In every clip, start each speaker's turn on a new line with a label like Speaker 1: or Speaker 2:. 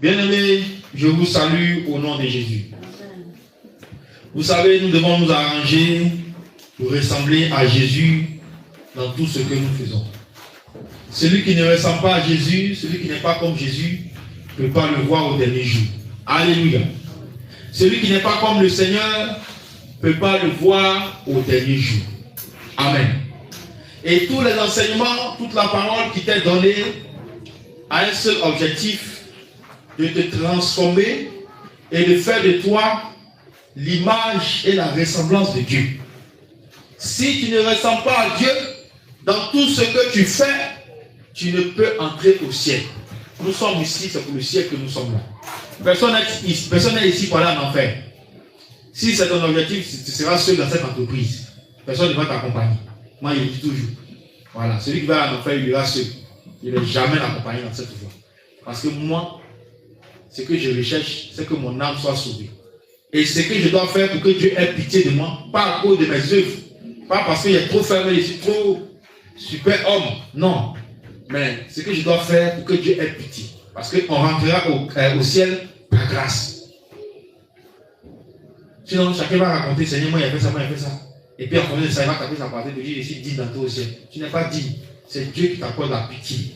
Speaker 1: Bien-aimés, je vous salue au nom de Jésus. Vous savez, nous devons nous arranger pour ressembler à Jésus dans tout ce que nous faisons. Celui qui ne ressemble pas à Jésus, celui qui n'est pas comme Jésus, ne peut pas le voir au dernier jour. Alléluia. Celui qui n'est pas comme le Seigneur ne peut pas le voir au dernier jour. Amen. Et tous les enseignements, toute la parole qui t'est donnée a un seul objectif, de te transformer et de faire de toi l'image et la ressemblance de Dieu. Si tu ne ressembles pas à Dieu, dans tout ce que tu fais, tu ne peux entrer au ciel. Nous sommes ici, c'est pour le ciel que nous sommes là. Personne n'est ici pour aller en enfer. Si c'est ton objectif, tu seras seul dans cette entreprise. Personne ne va t'accompagner. Moi, je le dis toujours. Voilà, celui qui va en enfer, il ira seul. Il ne va jamais l'accompagner dans cette voie. Parce que moi, ce que je recherche, c'est que mon âme soit sauvée. Et ce que je dois faire pour que Dieu ait pitié de moi, pas à cause de mes œuvres, pas parce qu'il est trop fermé, je suis trop super homme. Non. Mais ce que je dois faire pour que Dieu ait pitié. Parce qu'on rentrera au ciel par grâce. Sinon, chacun va raconter, Seigneur, moi, il a fait ça, moi, il a fait ça. Et puis, en fonction de ça, il va taper sa partie de Dieu, je suis digne d'entrer au ciel. Tu n'es pas digne. C'est Dieu qui t'accorde la pitié,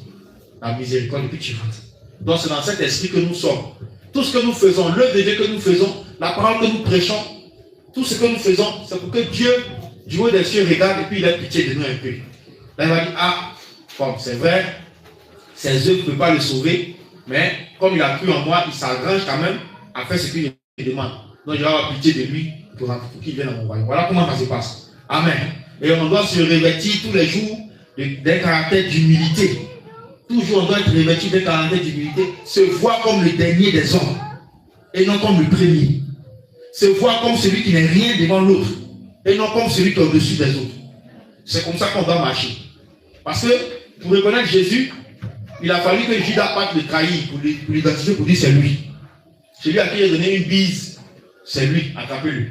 Speaker 1: la miséricorde, et puis tu rentres. Donc, c'est dans cet esprit que nous sommes. Tout ce que nous faisons, l'œuvre de Dieu que nous faisons, la parole que nous prêchons, tout ce que nous faisons, c'est pour que Dieu, du haut des cieux, regarde et puis il a pitié de nous un peu. Là, il va dire, ah, bon, c'est vrai, ses œuvres ne peuvent pas le sauver, mais comme il a cru en moi, il s'arrange quand même à faire ce qu'il demande. Donc, je vais avoir pitié de lui pour qu'il vienne dans mon royaume. Voilà comment ça se passe. Amen. Et on doit se revêtir tous les jours d'un caractère d'humilité. Toujours, on doit être revêtu d'un caractère d'humilité. Se voir comme le dernier des hommes et non comme le premier. Se voir comme celui qui n'est rien devant l'autre et non comme celui qui est au-dessus des autres. C'est comme ça qu'on doit marcher. Parce que pour reconnaître Jésus, il a fallu que Judas parte le trahir pour l'identifier, pour dire c'est lui. Celui à qui il a donné une bise, c'est lui, attrapez-le.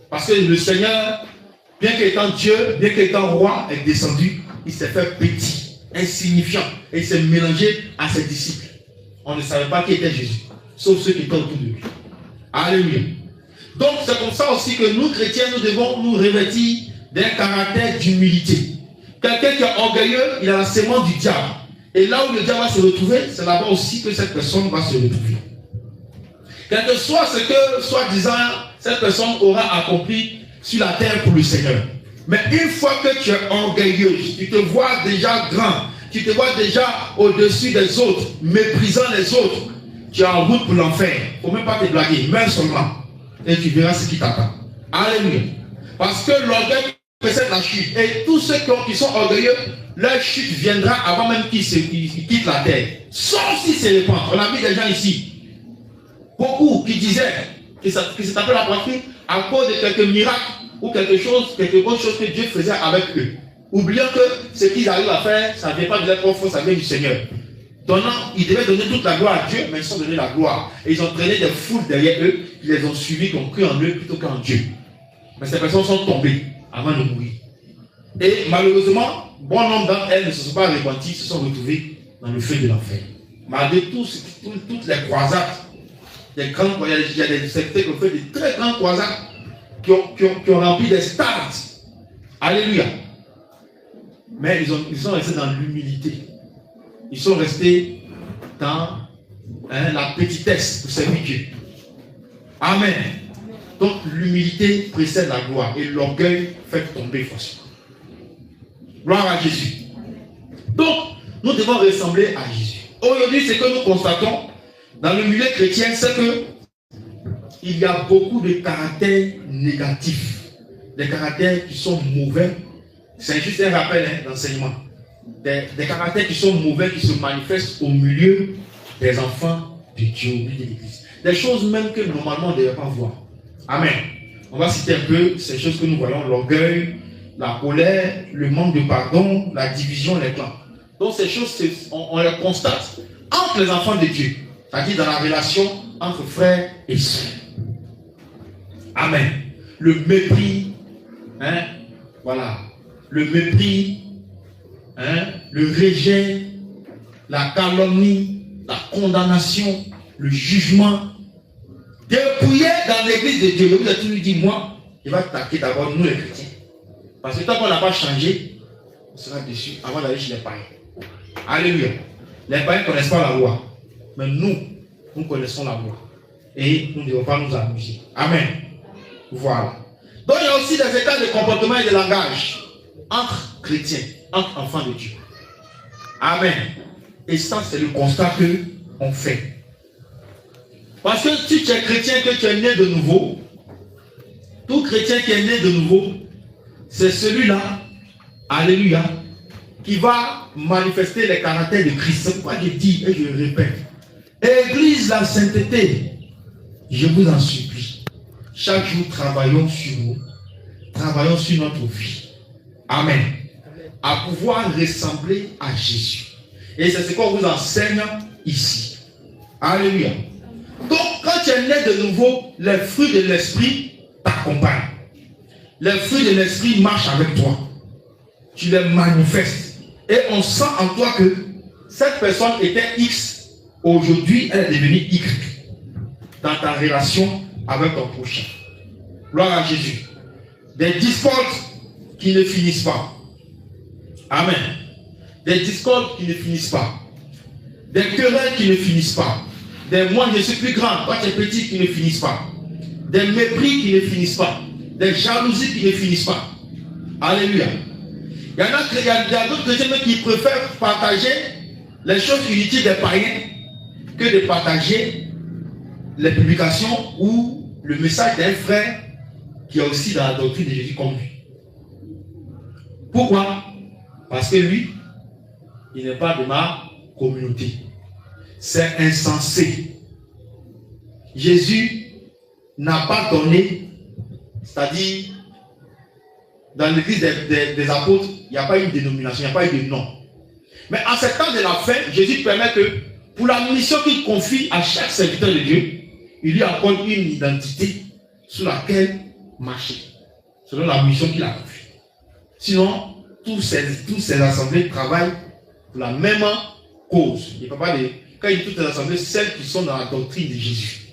Speaker 1: Parce que le Seigneur, bien qu'étant Dieu, bien qu'étant roi, est descendu, il s'est fait petit, insignifiant, et il s'est mélangé à ses disciples. On ne savait pas qui était Jésus, sauf ceux qui étaient autour de lui. Alléluia. Donc c'est comme ça aussi que nous, chrétiens, nous devons nous revêtir d'un caractère d'humilité. Quelqu'un qui est orgueilleux, il a la sémence du diable. Et là où le diable va se retrouver, c'est là-bas aussi que cette personne va se retrouver. Quel que soit ce que, soi-disant, cette personne aura accompli sur la terre pour le Seigneur. Mais une fois que tu es orgueilleux, tu te vois déjà grand, tu te vois déjà au-dessus des autres, méprisant les autres, tu es en route pour l'enfer. Il ne faut même pas te blaguer, meurs seulement. Et tu verras ce qui t'attend. Alléluia. Parce que l'orgueil précède la chute. Et tous ceux qui sont orgueilleux, leur chute viendra avant même qu'ils quittent la terre. Sauf s'ils se répandent. On a vu des gens ici. Beaucoup qui disaient que se tapaient la poitrine à cause de quelques miracles ou quelque autre chose que Dieu faisait avec eux. Oubliant que ce qu'ils arrivent à faire, ça ne vient pas de leur propre, ça vient du Seigneur. Ils devaient donner toute la gloire à Dieu, mais ils sont donnés la gloire. Et ils ont traîné des foules derrière eux, qui les ont suivis, qui ont cru en eux plutôt qu'en Dieu. Mais ces personnes sont tombées avant de mourir. Et malheureusement, bon nombre d'entre elles ne se sont pas repenties, se sont retrouvées dans le feu de l'enfer. Malgré toutes les croisades, il y a des sectes qui ont fait de très grandes croisades, qui ont rempli des stades. Alléluia. Mais ils sont restés dans l'humilité. Ils sont restés dans la petitesse pour servir Dieu. Amen. Donc l'humilité précède la gloire et l'orgueil fait tomber forcément. Gloire à Jésus. Donc nous devons ressembler à Jésus. Aujourd'hui, ce que nous constatons dans le milieu chrétien, c'est que il y a beaucoup de caractères négatifs, des caractères qui sont mauvais. C'est juste un rappel d'enseignement. Des caractères qui sont mauvais, qui se manifestent au milieu des enfants de Dieu, au milieu de l'Église. Des choses même que normalement on ne devrait pas voir. Amen. On va citer un peu ces choses que nous voyons, l'orgueil, la colère, le manque de pardon, la division, les clans. Donc ces choses, on les constate entre les enfants de Dieu, c'est-à-dire dans la relation entre frères et sœurs. Amen. Le mépris, voilà, le mépris, le rejet, la calomnie, la condamnation, le jugement. Dépouiller dans l'église de Dieu. Je vous ai toujours dit, moi, il va attaquer d'abord nous les chrétiens. Parce que tant qu'on n'a pas changé, on sera déçu avant d'aller chez les païens. Alléluia. Les païens ne connaissent pas la loi. Mais nous connaissons la loi. Et nous ne devons pas nous amuser. Amen. Voilà. Donc il y a aussi des états de comportement et de langage entre chrétiens, entre enfants de Dieu. Amen. Et ça, c'est le constat qu'on fait. Parce que si tu es chrétien, que tu es né de nouveau, tout chrétien qui est né de nouveau, c'est celui-là, alléluia, qui va manifester les caractères de Christ. C'est pourquoi je dis et je répète, Église la sainteté, je vous en supplie, chaque jour travaillons sur nous, travaillons sur notre vie. Amen. À pouvoir ressembler à Jésus. Et c'est ce qu'on vous enseigne ici. Alléluia. Donc, quand tu es né de nouveau, les fruits de l'esprit t'accompagnent. Les fruits de l'esprit marchent avec toi. Tu les manifestes. Et on sent en toi que cette personne était X. Aujourd'hui, elle est devenue Y. Dans ta relation avec ton prochain. Gloire à Jésus. Des discordes qui ne finissent pas. Amen. Des discordes qui ne finissent pas. Des querelles qui ne finissent pas. Des moi je suis plus grand, toi tu es petit qui ne finissent pas. Des mépris qui ne finissent pas. Des jalousies qui ne finissent pas. Alléluia. Il y a d'autres chrétiens qui préfèrent partager les choses inutiles des païens que de partager les publications ou le message d'un frère qui est aussi dans la doctrine de Jésus comme lui. Pourquoi? Parce que lui, il n'est pas de ma communauté. C'est insensé. Jésus n'a pas donné, c'est-à-dire, dans l'église des apôtres, il n'y a pas une dénomination, il n'y a pas eu de nom. Mais en ce temps de la fin, Jésus permet que, pour la mission qu'il confie à chaque serviteur de Dieu, il lui accorde une identité sur laquelle marcher, selon la mission qu'il a confiée. Sinon, tous ces assemblées travaillent pour la même cause. Il ne peut pas quand il dit toutes les assemblées, celles qui sont dans la doctrine de Jésus.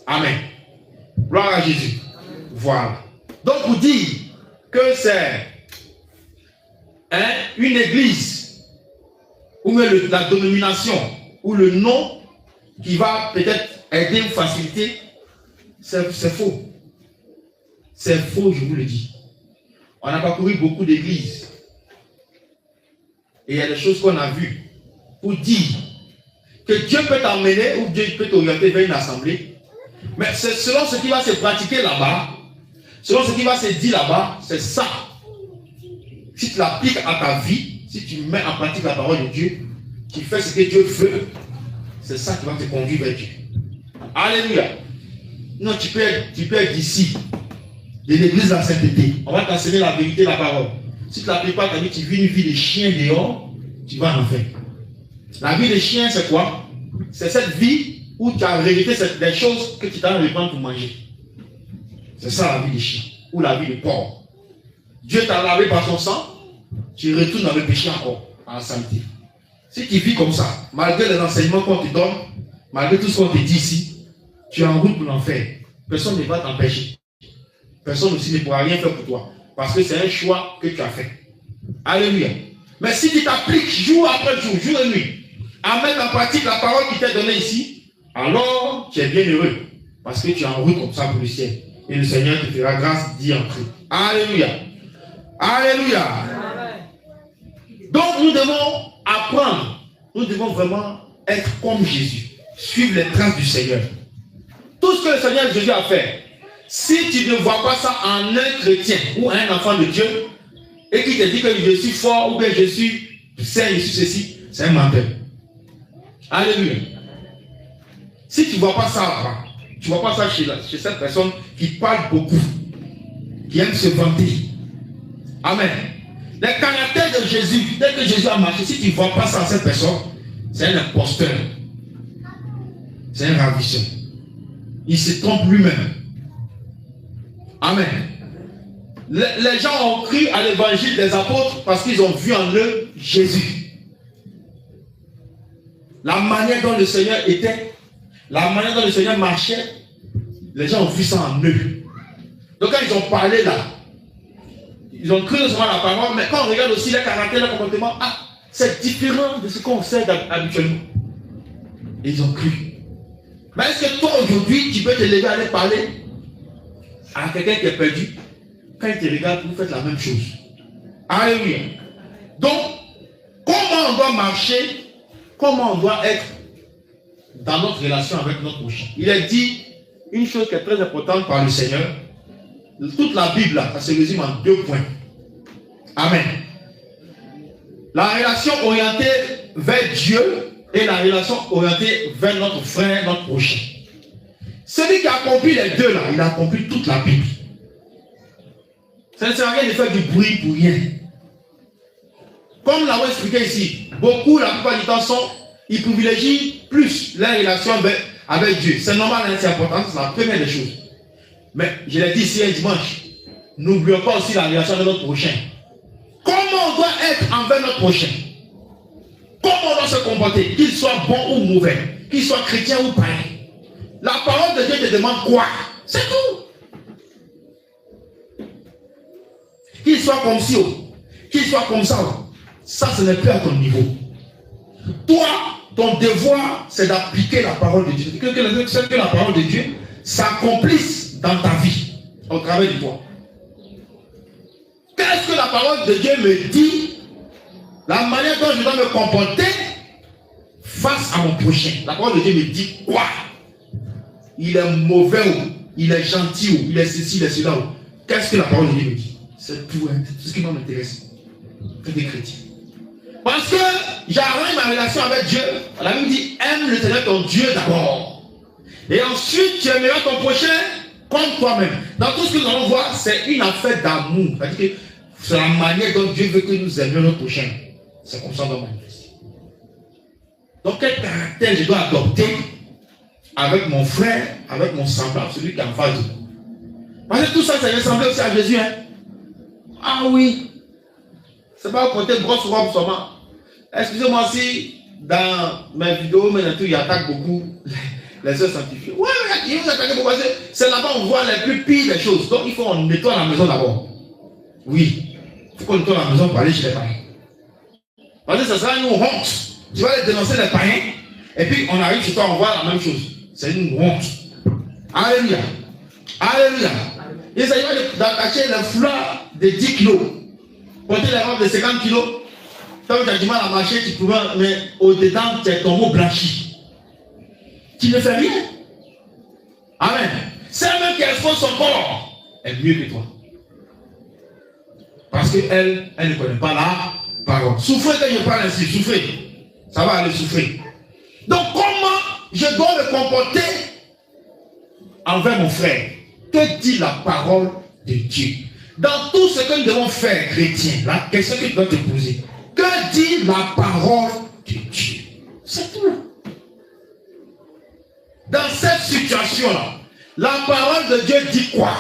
Speaker 1: Amen. Gloire à Jésus. Voilà. Donc, vous dire que c'est une église, ou même la dénomination, ou le nom qui va peut-être aider ou faciliter, c'est faux. C'est faux, je vous le dis. On a parcouru beaucoup d'églises. Et il y a des choses qu'on a vues pour dire que Dieu peut t'emmener ou Dieu peut t'orienter vers une assemblée. Mais c'est selon ce qui va se pratiquer là-bas, selon ce qui va se dire là-bas, c'est ça. Si tu l'appliques à ta vie, si tu mets en pratique la parole de Dieu, tu fais ce que Dieu veut, c'est ça qui va te conduire vers Dieu. Alléluia. Non, tu peux être d'ici, de l'église de la sainteté. On va t'enseigner la vérité, la parole. Si tu ne l'appliques pas, tu vis une vie de chien dehors, tu vas en enfer. La vie de chien, c'est quoi? C'est cette vie où tu as rejeté des choses que tu t'as reprendre pour manger. C'est ça la vie de chien. Ou la vie de porc. Dieu t'a lavé par son sang, tu retournes dans le péché encore, en saleté. Si tu vis comme ça, malgré les enseignements qu'on te donne, malgré tout ce qu'on te dit ici, tu es en route pour l'enfer. Personne ne va t'empêcher. Personne aussi ne pourra rien faire pour toi. Parce que c'est un choix que tu as fait. Alléluia. Mais si tu t'appliques jour après jour, jour et nuit, à mettre en pratique la parole qui t'est donnée ici, alors tu es bien heureux. Parce que tu es en route comme ça pour le ciel. Et le Seigneur te fera grâce d'y entrer. Alléluia. Alléluia. Donc nous devons apprendre. Nous devons vraiment être comme Jésus. Suivre les traces du Seigneur. Tout ce que le Seigneur Jésus a fait. Si tu ne vois pas ça en un chrétien ou un enfant de Dieu, et qui te dit que je suis fort ou que je suis saint, je suis ceci, c'est un menteur. Alléluia. Si tu ne vois pas ça, tu ne vois pas ça chez cette personne qui parle beaucoup, qui aime se vanter. Amen. Les caractères de Jésus, dès que Jésus a marché, si tu ne vois pas ça en cette personne, c'est un imposteur. C'est un ravisseur. Il se trompe lui-même. Amen. Les gens ont cru à l'évangile des apôtres parce qu'ils ont vu en eux Jésus. La manière dont le Seigneur était, la manière dont le Seigneur marchait, les gens ont vu ça en eux. Donc quand ils ont parlé là, ils ont cru recevoir la parole, mais quand on regarde aussi leur caractère, leur comportement, c'est différent de ce qu'on sait habituellement. Et ils ont cru. Mais est-ce que toi aujourd'hui, tu peux te lever à aller parler à quelqu'un qui est perdu? Quand il te regarde, vous faites la même chose. Alléluia. Donc, comment on doit marcher, comment on doit être dans notre relation avec notre prochain? Il est dit une chose qui est très importante par le Seigneur. Toute la Bible, là, ça se résume en 2 points. Amen. La relation orientée vers Dieu et la relation orientée vers notre frère, notre prochain. Celui qui a accompli les deux là, il a accompli toute la Bible. Ça ne sert à rien de faire du bruit pour rien. Comme nous l'avons expliqué ici, beaucoup, la plupart du temps, ils privilégient plus la relation avec Dieu. C'est normal, hein, c'est important, c'est la première des choses. Mais je l'ai dit ici un dimanche, n'oublions pas aussi la relation avec notre prochain. Comment on doit être envers notre prochain? Comment on doit se comporter? Qu'il soit bon ou mauvais, qu'il soit chrétien ou païen. La parole de Dieu te demande quoi? C'est tout. Qu'il soit comme ci, qu'il soit comme ça, ça ce n'est plus à ton niveau. Toi, ton devoir, c'est d'appliquer la parole de Dieu. Que la parole de Dieu s'accomplisse dans ta vie, au travers de toi. Qu'est-ce que la parole de Dieu me dit? La manière dont je dois me comporter face à mon prochain. La parole de Dieu me dit quoi? Il est mauvais ou il est gentil ou il est ceci, il est cela. Qu'est-ce que la parole de Dieu me dit? C'est tout, hein, c'est ce qui m'intéresse. Que des chrétiens. Parce que j'arrange ma relation avec Dieu. La Bible dit aime le Seigneur ton Dieu d'abord. Et ensuite tu aimeras ton prochain comme toi-même. Dans tout ce que nous allons voir, c'est une affaire d'amour. C'est-à-dire que c'est la manière dont Dieu veut que nous aimions notre prochain. C'est comme ça dans ma vie. Donc quel caractère je dois adopter avec mon frère, avec mon semblable, celui qui est en face de nous? Parce que tout ça, ça ressemblait aussi à Jésus. Hein? Ah oui. C'est pas pour porter grosse robe seulement. Excusez-moi si dans mes vidéos, maintenant, il attaque beaucoup les sœurs sanctifiées. Oui, il vous attaque beaucoup. C'est là-bas on voit les plus pires des choses. Donc il faut qu'on nettoie la maison d'abord. Oui. Il faut qu'on nettoie la maison pour aller chez les païens. Parce que ça sera une honte. Tu vas aller dénoncer les païens. Et puis on arrive chez toi, on voit la même chose. C'est une honte. Alléluia. Alléluia. Il s'agit d'attacher le foulard de 10 kilos. Porter les robes de 50 kilos. Quand tu as du mal à marcher, tu peux voir, mais au-dedans, tu es tombé blanchi. Tu ne fais rien. Amen. Celle même qui expose son corps est mieux que toi. Parce qu'elle ne connaît pas la parole. Souffrez quand je parle ainsi, souffrez. Ça va aller souffrir. Donc comment je dois me comporter envers mon frère? Que dit la parole de Dieu? Dans tout ce que nous devons faire, chrétiens, la question que tu dois te poser, que dit la parole de Dieu? C'est tout. Dans cette situation-là, la parole de Dieu dit quoi?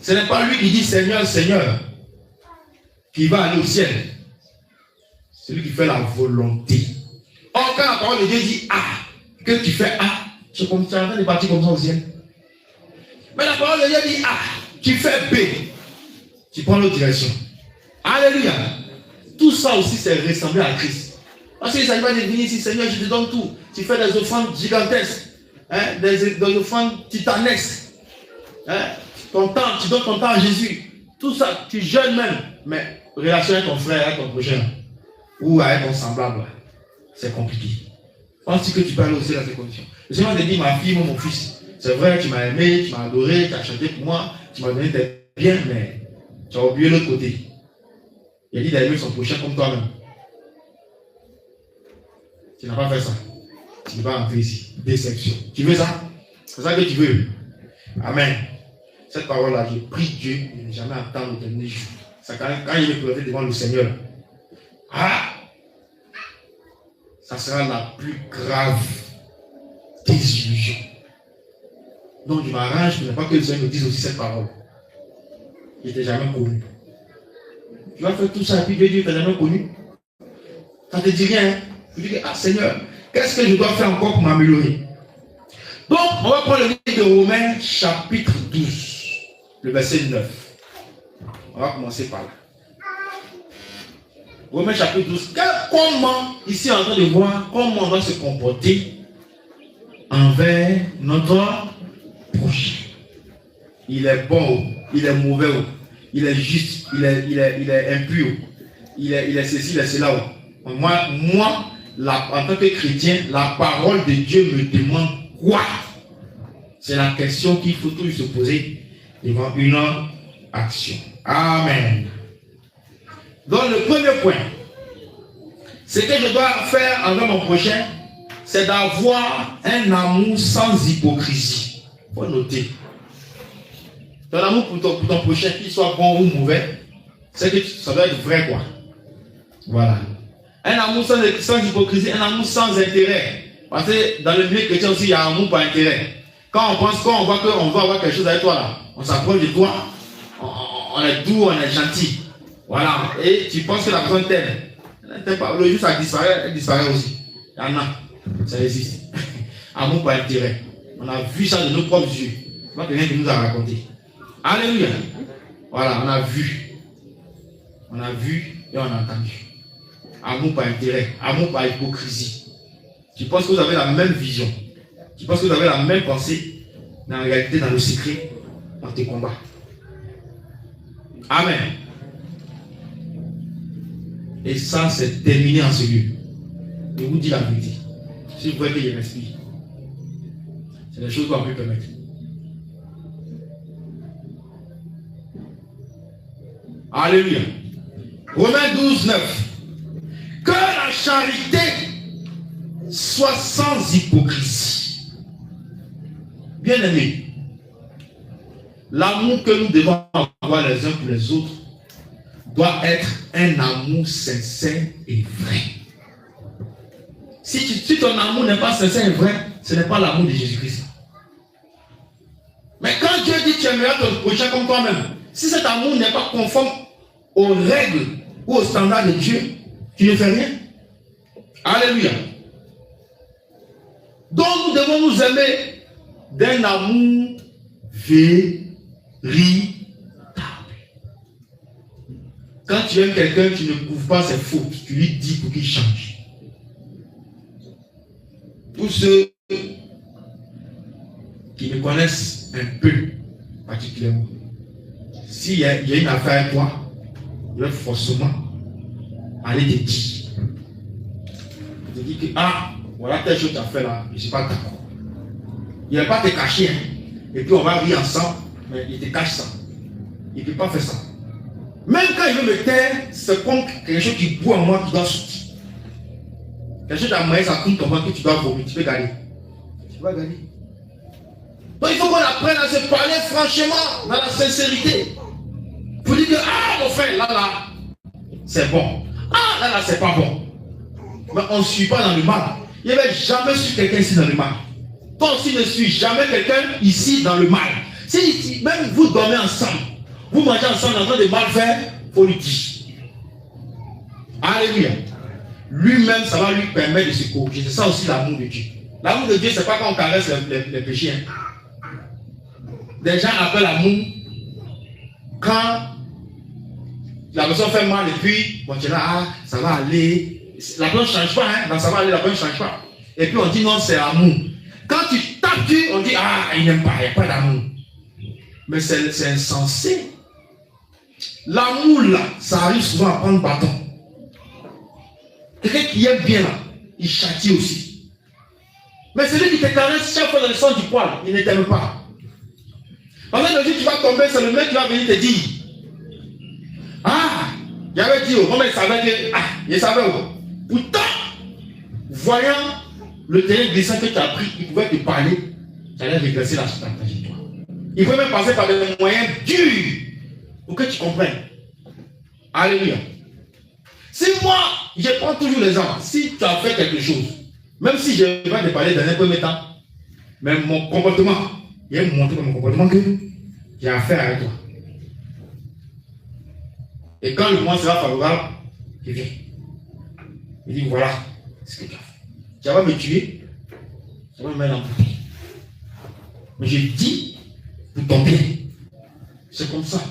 Speaker 1: Ce n'est pas lui qui dit Seigneur, Seigneur, qui va aller au ciel. C'est lui qui fait la volonté. Or, quand la parole de Dieu dit A, que tu fais A, tu es en train de partir comme ça au ciel. Mais la parole de Dieu dit A, tu fais B, tu prends l'autre direction. Alléluia. Tout ça aussi, c'est ressembler à Christ. Parce qu'il ne s'agit pas de venir ici, Seigneur, je te donne tout. Tu fais des offrandes gigantesques, hein, des offrandes titanesques. Hein, ton temps, tu donnes ton temps à Jésus. Tout ça, tu jeûnes même. Mais relation avec ton frère, avec ton prochain, ou avec ton semblable, c'est compliqué. Penses-tu que tu peux aller aussi dans ces conditions? Le Seigneur te dit, ma fille, mon fils, c'est vrai, tu m'as aimé, tu m'as adoré, tu as chanté pour moi, tu m'as donné tes biens, mais tu as oublié l'autre côté. Il a dit d'aimer son prochain comme toi-même. Tu n'as pas fait ça. Tu ne vas pas entrer ici. Déception. Tu veux ça? C'est ça que tu veux. Amen. Cette parole-là, je prie Dieu de ne jamais attendre le dernier jour. C'est quand il est présenté devant le Seigneur. Ça sera la plus grave désillusion. Donc je m'arrange pour ne pas que le Seigneur me dise aussi cette parole. Il n'était jamais connu. Tu vas faire tout ça et puis Dieu ne t'a jamais connu. Ça ne te dit rien. Hein? Tu dis, Seigneur, qu'est-ce que je dois faire encore pour m'améliorer? Donc, on va prendre le livre de Romains, chapitre 12, le verset 9. On va commencer par là. Romains, chapitre 12. Comment, ici, on est en train de voir comment on doit se comporter envers notre prochain. Il est bon, il est mauvais, il est juste, il est impur, il est ceci, il est cela. Moi, en tant que chrétien, la parole de Dieu me demande quoi? C'est la question qu'il faut toujours se poser devant une action. Amen. Donc le premier point, ce que je dois faire envers mon prochain, c'est d'avoir un amour sans hypocrisie. Il faut noter. Ton amour pour ton prochain, qu'il soit bon ou mauvais, c'est que ça doit être vrai, quoi. Voilà. Un amour sans hypocrisie, un amour sans intérêt. Parce que dans le milieu chrétien aussi, il y a un amour par intérêt. Quand on voit qu'on veut avoir quelque chose avec toi, là, on s'approche de toi, on est doux, on est gentil. Voilà. Et tu penses que la personne t'aime. Le jour, ça disparaît, elle disparaît aussi. Il y en a. Ça existe. Amour par intérêt. On a vu ça de nos propres yeux. C'est pas quelqu'un qui nous a raconté. Alléluia. Voilà, on a vu. On a vu et on a entendu. Amour par intérêt, amour par hypocrisie. Tu penses que vous avez la même vision. Tu penses que vous avez la même pensée. Mais en réalité, dans le secret, dans tes combats. Amen. Et ça, c'est terminé en ce lieu. Je vous dis la vérité. Si vous voyez que je m'explique, c'est des choses qu'on peut permettre. Alléluia. Romains 12, 9. Que la charité soit sans hypocrisie. Bien aimé, l'amour que nous devons avoir les uns pour les autres doit être un amour sincère et vrai. Si ton amour n'est pas sincère et vrai, ce n'est pas l'amour de Jésus-Christ. Mais quand Dieu dit que tu aimeras ton prochain comme toi-même, si cet amour n'est pas conforme aux règles ou aux standards de Dieu, tu ne fais rien. Alléluia. Donc nous devons nous aimer d'un amour véritable. Quand tu aimes quelqu'un, tu ne couvres pas ses fautes, tu lui dis pour qu'il change. Tous ceux qui me connaissent un peu particulièrement, s'il y a une affaire avec toi, je vais forcément aller te dire. Je te dis que, voilà telle chose que tu as fait là, je ne suis pas d'accord. Il ne va pas te cacher, et puis on va rire ensemble, mais il te cache ça. Il ne peut pas faire ça. Même quand il veut me taire, c'est comme quelque chose qui boit en moi qui doit sortir. Quelque chose d'amoré, ça tourne ton ventre que tu dois vomir, tu peux gagner. Tu vas gagner. Donc il faut qu'on apprenne à se parler franchement, dans la sincérité. Pour dire que, mon frère, là, c'est bon. Là, c'est pas bon. Mais on ne suit pas dans le mal. Il n'y avait jamais su quelqu'un ici dans le mal. Toi aussi ne suis jamais quelqu'un ici dans le mal. Si même vous dormez ensemble, vous mangez ensemble en train de mal faire, il faut lui dire. Alléluia. Lui-même, ça va lui permettre de se corriger. C'est ça aussi l'amour de Dieu. L'amour de Dieu, c'est pas quand on caresse les péchés. Des gens appellent l'amour quand la personne fait mal et puis, bon, tu es là, ça va aller. La personne ne change pas, hein. Ça va aller, la personne ne change pas. Et puis on dit non, c'est l'amour. Quand tu tapes, on dit il n'aime pas, il n'y a pas d'amour. Mais c'est insensé. L'amour là, ça arrive souvent à prendre bâton. Quelqu'un qui aime bien là, il châtie aussi. Mais celui qui te caresse chaque fois dans le sang du poil, il ne t'aime pas. Pendant que tu vas tomber, c'est le mec qui va venir te dire il avait dit, mais il savait que, il savait. Pourtant, voyant le terrain glissant que tu as pris, il pouvait te parler, tu allais régresser la trajectoire. Il pouvait même passer par des moyens durs pour que tu comprennes. Alléluia. Si moi, je prends toujours les gens, si tu as fait quelque chose, même si je vais te parler dans un premier temps, mais mon comportement, il va me montrer dans mon comportement que j'ai affaire avec toi. Et quand le moment sera favorable, il vient. Il dit voilà ce que tu as fait. Tu vas me tuer, tu vas me mettre en bouteille. Mais je dis pour ton bien. C'est comme ça.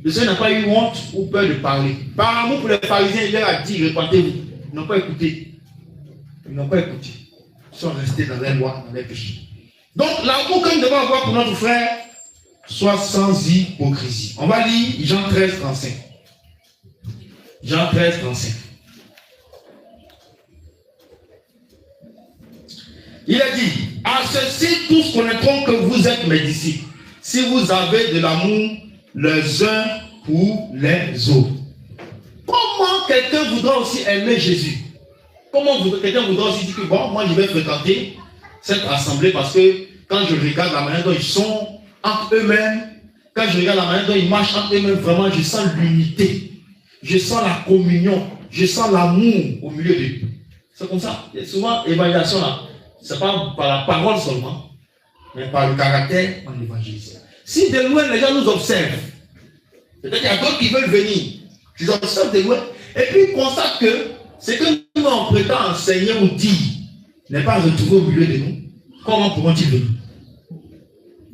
Speaker 1: Le Seigneur n'a pas eu honte ou peur de parler. Par amour pour les pharisiens, il leur a dit, repentez-vous. Ils n'ont pas écouté. Ils n'ont pas écouté. Ils sont restés dans les lois, dans les péchés. Donc, l'amour que nous devons avoir pour notre frère, soit sans hypocrisie. On va lire Jean 13, 35. Jean 13, 35. Il a dit, à ceci tous connaîtront que vous êtes mes disciples, si vous avez de l'amour les uns pour les autres. Comment quelqu'un voudra aussi aimer Jésus? Comment quelqu'un voudra aussi dire que bon, moi je vais fréquenter cette assemblée parce que quand je regarde la manière dont ils sont entre eux-mêmes, quand je regarde la manière dont ils marchent entre eux-mêmes, vraiment je sens l'unité, je sens la communion, je sens l'amour au milieu d'eux. C'est comme ça. Et souvent, l'évangélisation là, c'est pas par la parole seulement, mais par le caractère en évangélisation. Si de loin les gens nous observent, peut-être qu'il y a d'autres qui veulent venir, ils observent de loin, et puis ils constatent que ce que nous on prétend enseigner ou dire n'est pas retrouvé au milieu de nous. Comment pourront-ils venir?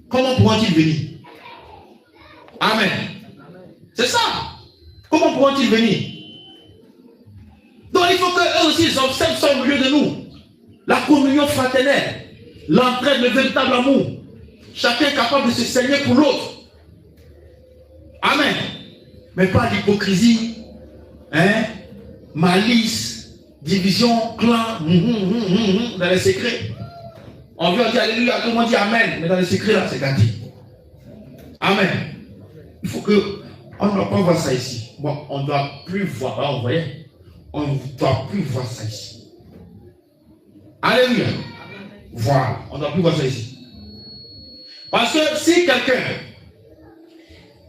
Speaker 1: Comment pourront-ils venir? Amen. C'est ça. Comment pourront-ils venir? Donc il faut qu'eux aussi ils observent ça au milieu de nous. La communion fraternelle, l'entraide, le véritable amour. Chacun est capable de se saigner pour l'autre. Amen. Mais pas l'hypocrisie, malice, division, clan, dans les secrets. On vient dire alléluia, tout le monde dit amen, mais dans les secrets là, c'est gâté. Amen. Il faut que, on ne doit pas voir ça ici. Bon, on ne doit plus voir, là, vous voyez, on ne doit plus voir ça ici. Alléluia. Voilà, on ne doit plus voir ça ici. Parce que si quelqu'un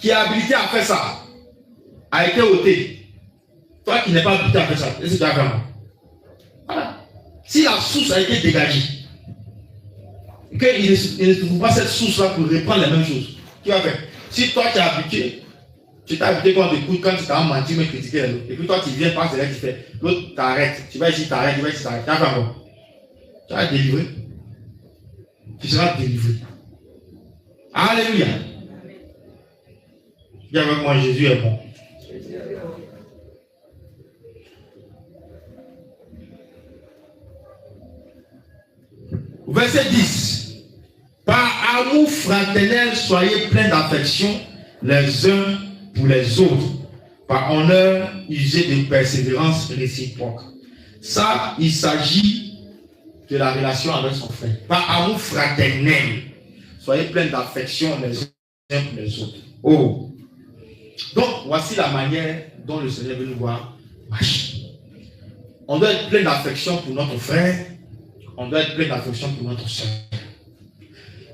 Speaker 1: qui est habilité à faire ça a été ôté, toi qui n'es pas habilité à faire ça, qu'est-ce que tu as fait? Voilà. Si la source a été dégagée, qu'il ne trouve pas cette source-là pour reprendre les mêmes choses, tu vas faire. Si toi tu es habitué, tu t'es habitué quand on t'écoute, quand tu t'as menti, mais critiquer l'autre, et puis toi tu viens pas, c'est là que tu fais, l'autre t'arrête, tu vas ici, t'arrêtes, tu vas ici, t'arrêtes, tu vas faire quoi? Tu vas être délivré. Tu seras délivré. Alléluia. Dis avec moi, Jésus est bon. Verset 10. Par amour fraternel, soyez pleins d'affection les uns pour les autres. Par honneur, usez de persévérance réciproque. Ça, il s'agit de la relation avec son frère. Par amour fraternel, soyez pleins d'affection les uns pour les autres. Oh. Donc, voici la manière dont le Seigneur veut nous voir marcher. On doit être plein d'affection pour notre frère. On doit être plein d'affection pour notre soeur.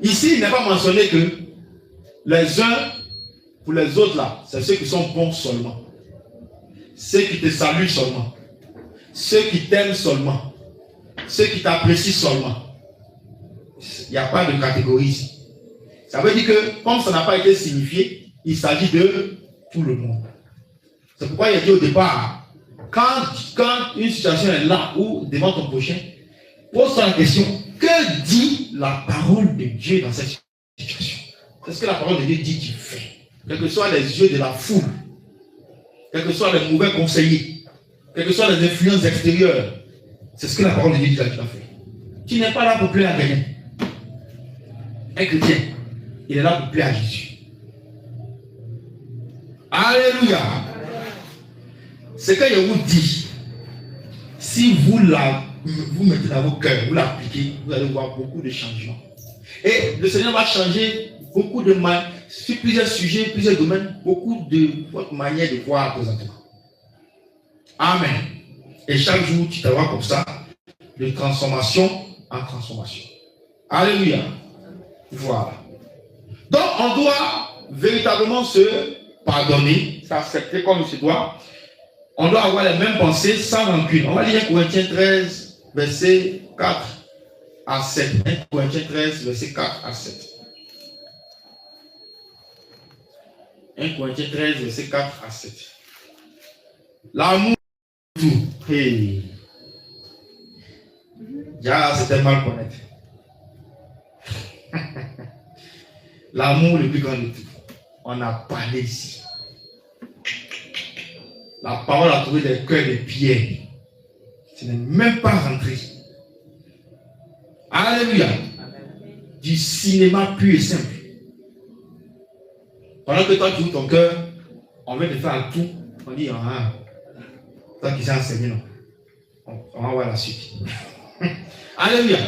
Speaker 1: Ici, il n'est pas mentionné que les uns pour les autres, là, c'est ceux qui sont bons seulement. Ceux qui te saluent seulement. Ceux qui t'aiment seulement. Ceux qui t'apprécient seulement. Il n'y a pas de catégorie ici. Ça veut dire que, comme ça n'a pas été signifié, il s'agit de tout le monde. C'est pourquoi il a dit au départ, quand une situation est là, ou devant ton prochain, pose-toi la question, que dit la parole de Dieu dans cette situation? C'est ce que la parole de Dieu dit, tu fais. Quels que soient les yeux de la foule, quels que soient les mauvais conseillers, quelles que soient les influences extérieures, c'est ce que la parole de Dieu dit, tu as fait. Tu n'es pas là pour plaire à quelqu'un. Un chrétien, il est là pour plaire à Jésus. Alléluia. C'est que je vous dis, si vous mettez dans vos cœurs, vous l'appliquez, vous allez voir beaucoup de changements. Et le Seigneur va changer beaucoup de manières, sur plusieurs sujets, plusieurs domaines, beaucoup de votre manière de voir présentement. Amen. Et chaque jour, tu te vois comme ça, de transformation en transformation. Alléluia. Voilà. Donc, on doit véritablement se pardonner, s'accepter comme il se doit. On doit avoir les mêmes pensées sans rancune. On va lire 1 Corinthiens 13, verset 4 à 7. 1 Corinthiens 13, verset 4 à 7. 1 Corinthiens 13, verset 4 à 7. L'amour, tout. Hey. Déjà, c'était mal connaître. L'amour le plus grand de tout. On a parlé ici. La parole a trouvé des cœurs de pierre. Ce n'est même pas rentré. Alléluia. Du cinéma pur et simple. Pendant que toi tu ouvres ton cœur, on veut te faire tout. On dit, ah, toi qui sais enseigner, non. On va voir la suite. Alléluia.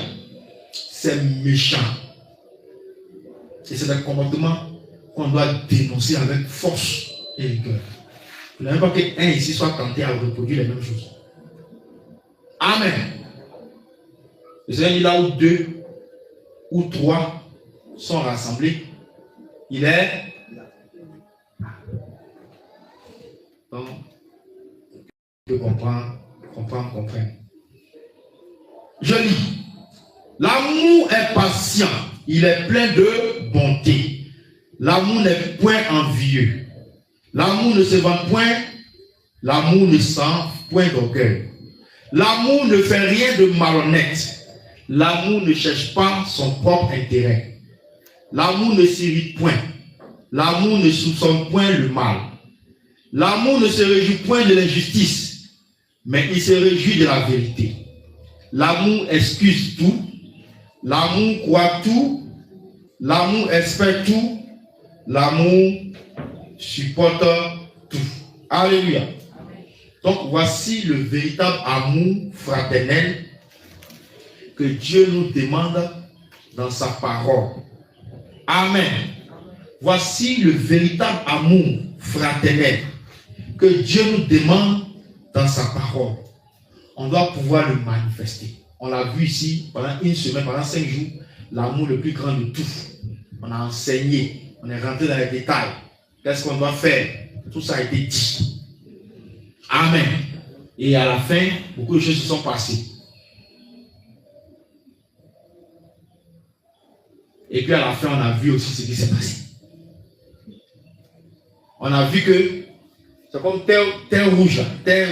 Speaker 1: C'est méchant. Et c'est un comportement qu'on doit dénoncer avec force et rigueur. Il n'y a même pas qu'un ici soit tenté à reproduire les mêmes choses. Amen. Le Seigneur dit là où 2 ou 3 sont rassemblés, il est. Donc, je comprends. Je lis. L'amour est patient, il est plein de bonté. L'amour n'est point envieux. L'amour ne se vante point. L'amour ne sent point d'orgueil. L'amour ne fait rien de malhonnête. L'amour ne cherche pas son propre intérêt. L'amour ne s'irrite point. L'amour ne soupçonne point le mal. L'amour ne se réjouit point de l'injustice, mais il se réjouit de la vérité. L'amour excuse tout. L'amour croit tout. L'amour espère tout. L'amour supporte tout. Alléluia. Donc voici le véritable amour fraternel que Dieu nous demande dans sa parole. Amen. Voici le véritable amour fraternel que Dieu nous demande dans sa parole. On doit pouvoir le manifester. On l'a vu ici pendant une semaine, pendant 5 jours, l'amour le plus grand de tout. On a enseigné, on est rentré dans les détails. Qu'est-ce qu'on doit faire? Tout ça a été dit. Amen. Et à la fin, beaucoup de choses se sont passées. Et puis à la fin, on a vu aussi ce qui s'est passé. On a vu que c'est comme terre rouge, terre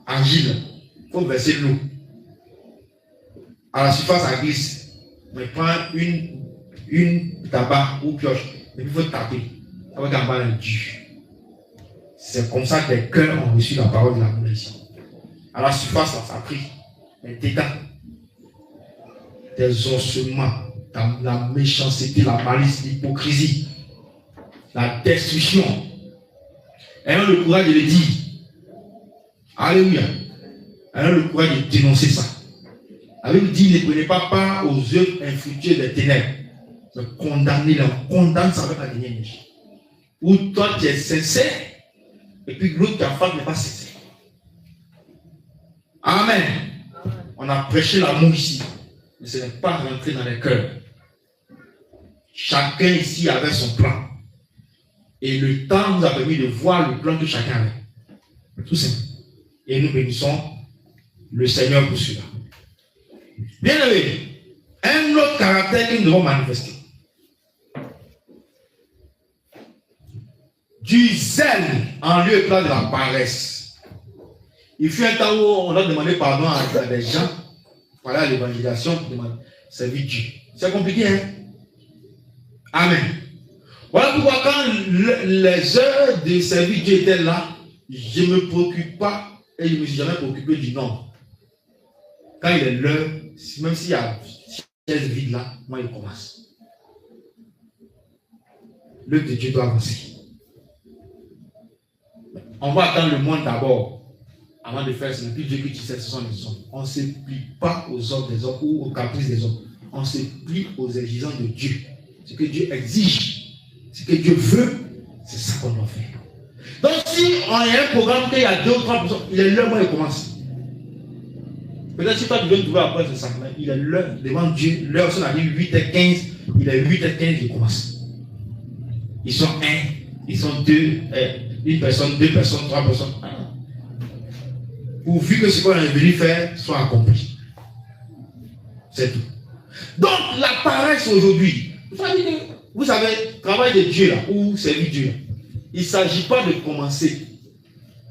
Speaker 1: argile. Il faut verser de l'eau. À la surface, ça glisse. Mais prends une tabac ou pioche. Et puis il faut taper. Ça va gagner un dur. C'est comme ça que les cœurs ont reçu la parole de l'amour ici. À la surface, ça a pris. Mais dedans, des ossements, la méchanceté, la malice, l'hypocrisie, la destruction. Ayons le courage de le dire. Alléluia. Ayons le courage de dénoncer ça. La Bible dit, ne prenez pas part aux œuvres infructueuses des ténèbres. Condamnez-les, on condamne ça avec la dernière neige. Où toi tu es sincère, et puis l'autre qui a fait n'est pas sincère. Amen. On a prêché l'amour ici, mais ce n'est pas rentré dans les cœurs. Chacun ici avait son plan. Et le temps nous a permis de voir le plan que chacun avait. Tout simple. Et nous bénissons le Seigneur pour cela. Bien aimé, un autre caractère que nous devons manifester. Du zèle en lieu et place de la paresse. Il fut un temps où on a demandé pardon à des gens, voilà l'évangélisation pour demander servir Dieu. C'est compliqué, hein? Amen. Voilà pourquoi quand les heures de servir Dieu étaient là, je ne me préoccupe pas et je ne me suis jamais préoccupé du nombre. Quand il est l'heure, même s'il y a une chaise vide là, moi il commence. L'œuvre de Dieu doit avancer. On va attendre le monde d'abord avant de faire ce n'est plus Dieu qui sait, ce sont les hommes. On ne se plie pas aux ordres des hommes ou aux caprices des hommes. On se plie aux exigences de Dieu. Ce que Dieu exige, ce que Dieu veut, c'est ça qu'on doit faire. Donc si on a un programme qu'il y a 2 ou 3 personnes, il est l'heure où il commence. Peut-être si toi tu viens de trouver après ce sacrement, il est l'heure devant Dieu, l'heure on a dit 8h15, il est 8h15, il commence. Ils sont 1, ils sont 2, une personne, 2 personnes, 3 personnes. Pourvu que ce qu'on est venu faire soit accompli. C'est tout. Donc la paresse aujourd'hui, vous savez, travail de Dieu là, ou servir Dieu, il ne s'agit pas de commencer.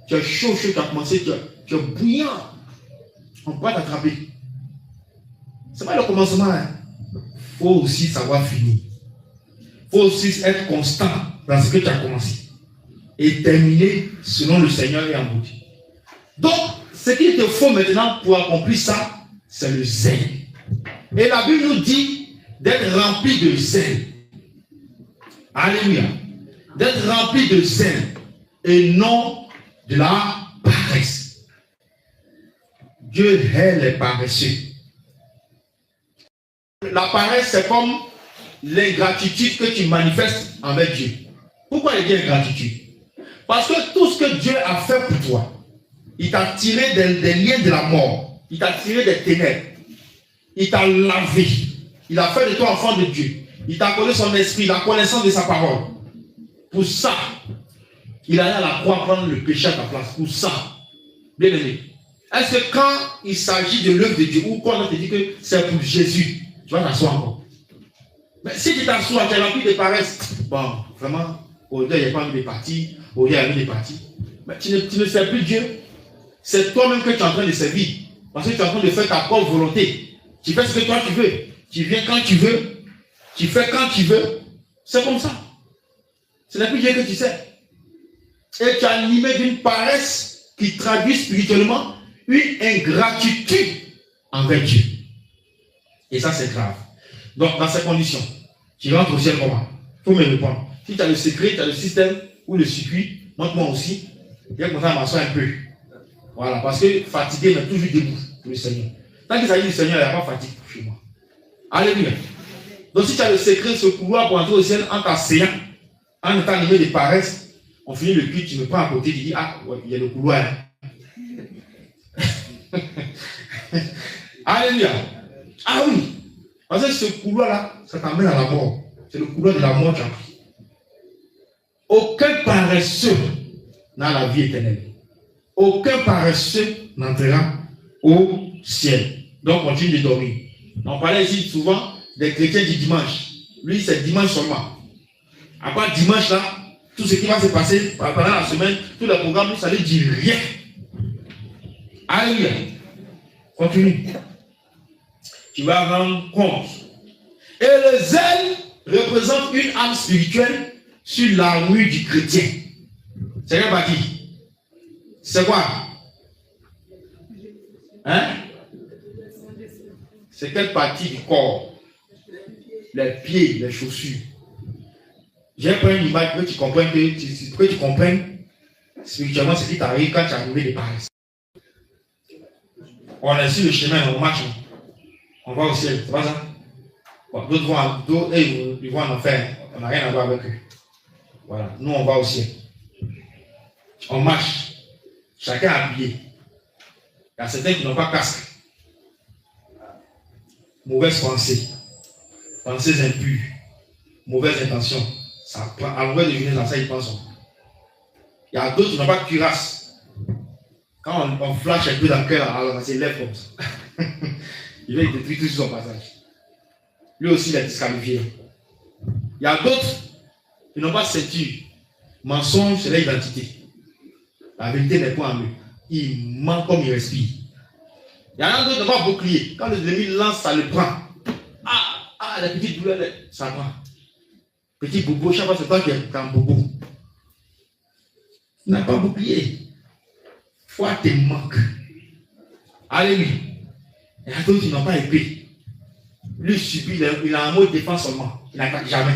Speaker 1: Tu es chaud, tu as commencé, tu es bouillant. On ne peut pas t'attraper. C'est pas le commencement. Il faut aussi savoir finir. Il faut aussi être constant dans ce que tu as commencé. Et terminer selon le Seigneur et en beauté. Donc, ce qu'il te faut maintenant pour accomplir ça, c'est le zèle. Et la Bible nous dit d'être rempli de zèle. Alléluia. D'être rempli de zèle et non de la paresse. Dieu hait les paresseux. La paresse, c'est comme l'ingratitude que tu manifestes envers Dieu. Pourquoi il dit ingratitude? Parce que tout ce que Dieu a fait pour toi, il t'a tiré des liens de la mort, il t'a tiré des ténèbres, il t'a lavé, il a fait de toi enfant de Dieu, il t'a accordé son esprit, la connaissance de sa parole. Pour ça, il allait à la croix prendre le péché à ta place. Pour ça, bien aimé. Est-ce que quand il s'agit de l'œuvre de Dieu, ou quand on te dit que c'est pour Jésus, tu vas t'asseoir encore? Mais si tu t'assois, tu as rempli de paresse. Bon, vraiment, aujourd'hui, il n'y a pas envie de partir. Aujourd'hui, il y a envie de partir. Mais tu ne sers plus Dieu. C'est toi-même que tu es en train de servir. Parce que tu es en train de faire ta propre volonté. Tu fais ce que toi tu veux. Tu viens quand tu veux. Tu fais quand tu veux. C'est comme ça. Ce n'est plus Dieu que tu sers. Et tu es animé d'une paresse qui traduit spirituellement une ingratitude envers Dieu. Et ça, c'est grave. Donc, dans ces conditions, tu rentres au ciel comment? Il faut me répondre. Si tu as le secret, tu as le système ou le circuit, montre-moi aussi. Viens commencer à m'asseoir un peu. Voilà, parce que fatigué, mais toujours debout pour le Seigneur. Tant qu'il s'agit du Seigneur, il n'y a pas de fatigue chez moi. Alléluia. Donc, si tu as le secret, ce couloir pour entrer au ciel en t'asseyant, en étant animé de paresse, on finit le culte, tu me prends à côté, tu dis, ah, ouais, il y a le couloir. Alléluia. Ah oui. Parce que ce couloir-là, ça t'amène à la mort. C'est le couloir de la mort, tu as pris. Aucun paresseux n'a la vie éternelle. Aucun paresseux n'entrera au ciel. Donc, continue de dormir. On parlait ici souvent des chrétiens du dimanche. Lui, c'est dimanche seulement. À part dimanche, là, tout ce qui va se passer pendant la semaine, tout le programme, ça ne dit rien. Alléluia. Continue. Tu vas rendre compte. Et le zèle représente une âme spirituelle sur l'armure du chrétien. C'est quelle partie? C'est quoi? Hein? C'est quelle partie du corps? Les pieds, les chaussures. J'ai pris une image que tu comprennes que tu comprennes spirituellement ce qui t'arrive quand tu as arrivé des paresse. On est sur le chemin, on marche. On va au ciel, c'est pas ça? Bon, d'autres, ils vont en enfer. On n'a rien à voir avec eux. Voilà, nous on va au ciel. On marche. Chacun habillé. Il y a certains qui n'ont pas casque. Mauvaise pensée. Pensées impures. Mauvaise intention. Ça prend, à l'envers de venir dans ça, ils pensent. Il y a d'autres qui n'ont pas de cuirasse. Quand on flash un peu dans le cœur, alors ça s'élève comme ça. Il va détruire tout sur son passage. Lui aussi, il est disqualifié. Il y a d'autres qui n'ont pas de ceinture. Mensonge, c'est leur identité. La vérité n'est pas en eux. Il ment comme il respire. Il y en a d'autres qui n'ont pas bouclier. Quand le ennemi lance, ça le prend. Ah, la petite douleur, ça prend. Petit bobo, chaque fois c'est toi qui es un bobo. Tu n'as pas bouclier. Foi te manque. Alléluia. Il y a d'autres qui n'ont pas épée. Lui subit, il a un mot de défense seulement. Il n'attaque jamais.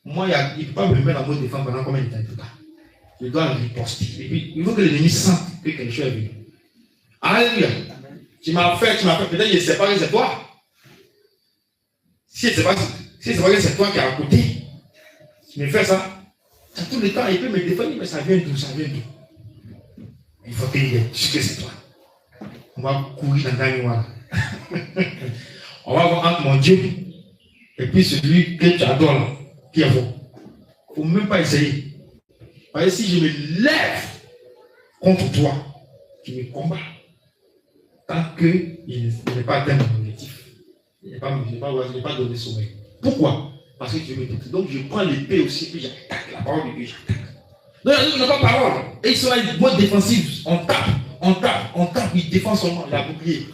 Speaker 1: Moi, il ne peut pas me mettre en mode de défense pendant combien de temps? Je dois le riposter. Et puis, il faut que l'ennemi sente que quelque chose est venu. Alléluia. Tu m'as fait, peut-être il ne sait pas que c'est toi. Si c'est pas que c'est toi qui es à côté, tu me fais ça. Tout le temps, il peut me défendre, mais ça vient d'où? Ça vient d'où? Il faut qu'il ait su que c'est toi. On va courir dans la noire. On va voir entre mon Dieu et puis celui que tu adores là, qui est bon. Il ne faut même pas essayer. Parce que si je me lève contre toi, tu me combats. Tant qu'il n'est pas atteint mon objectif. Il n'est pas donné sommeil. Pourquoi? Parce que tu me détruis. Donc je prends l'épée aussi et puis j'attaque la parole de Dieu. J'attaque. Donc il n'y a pas de parole. Et ils sont là, ils mode défensif. On tape, ils défendent seulement. Il a bouclier.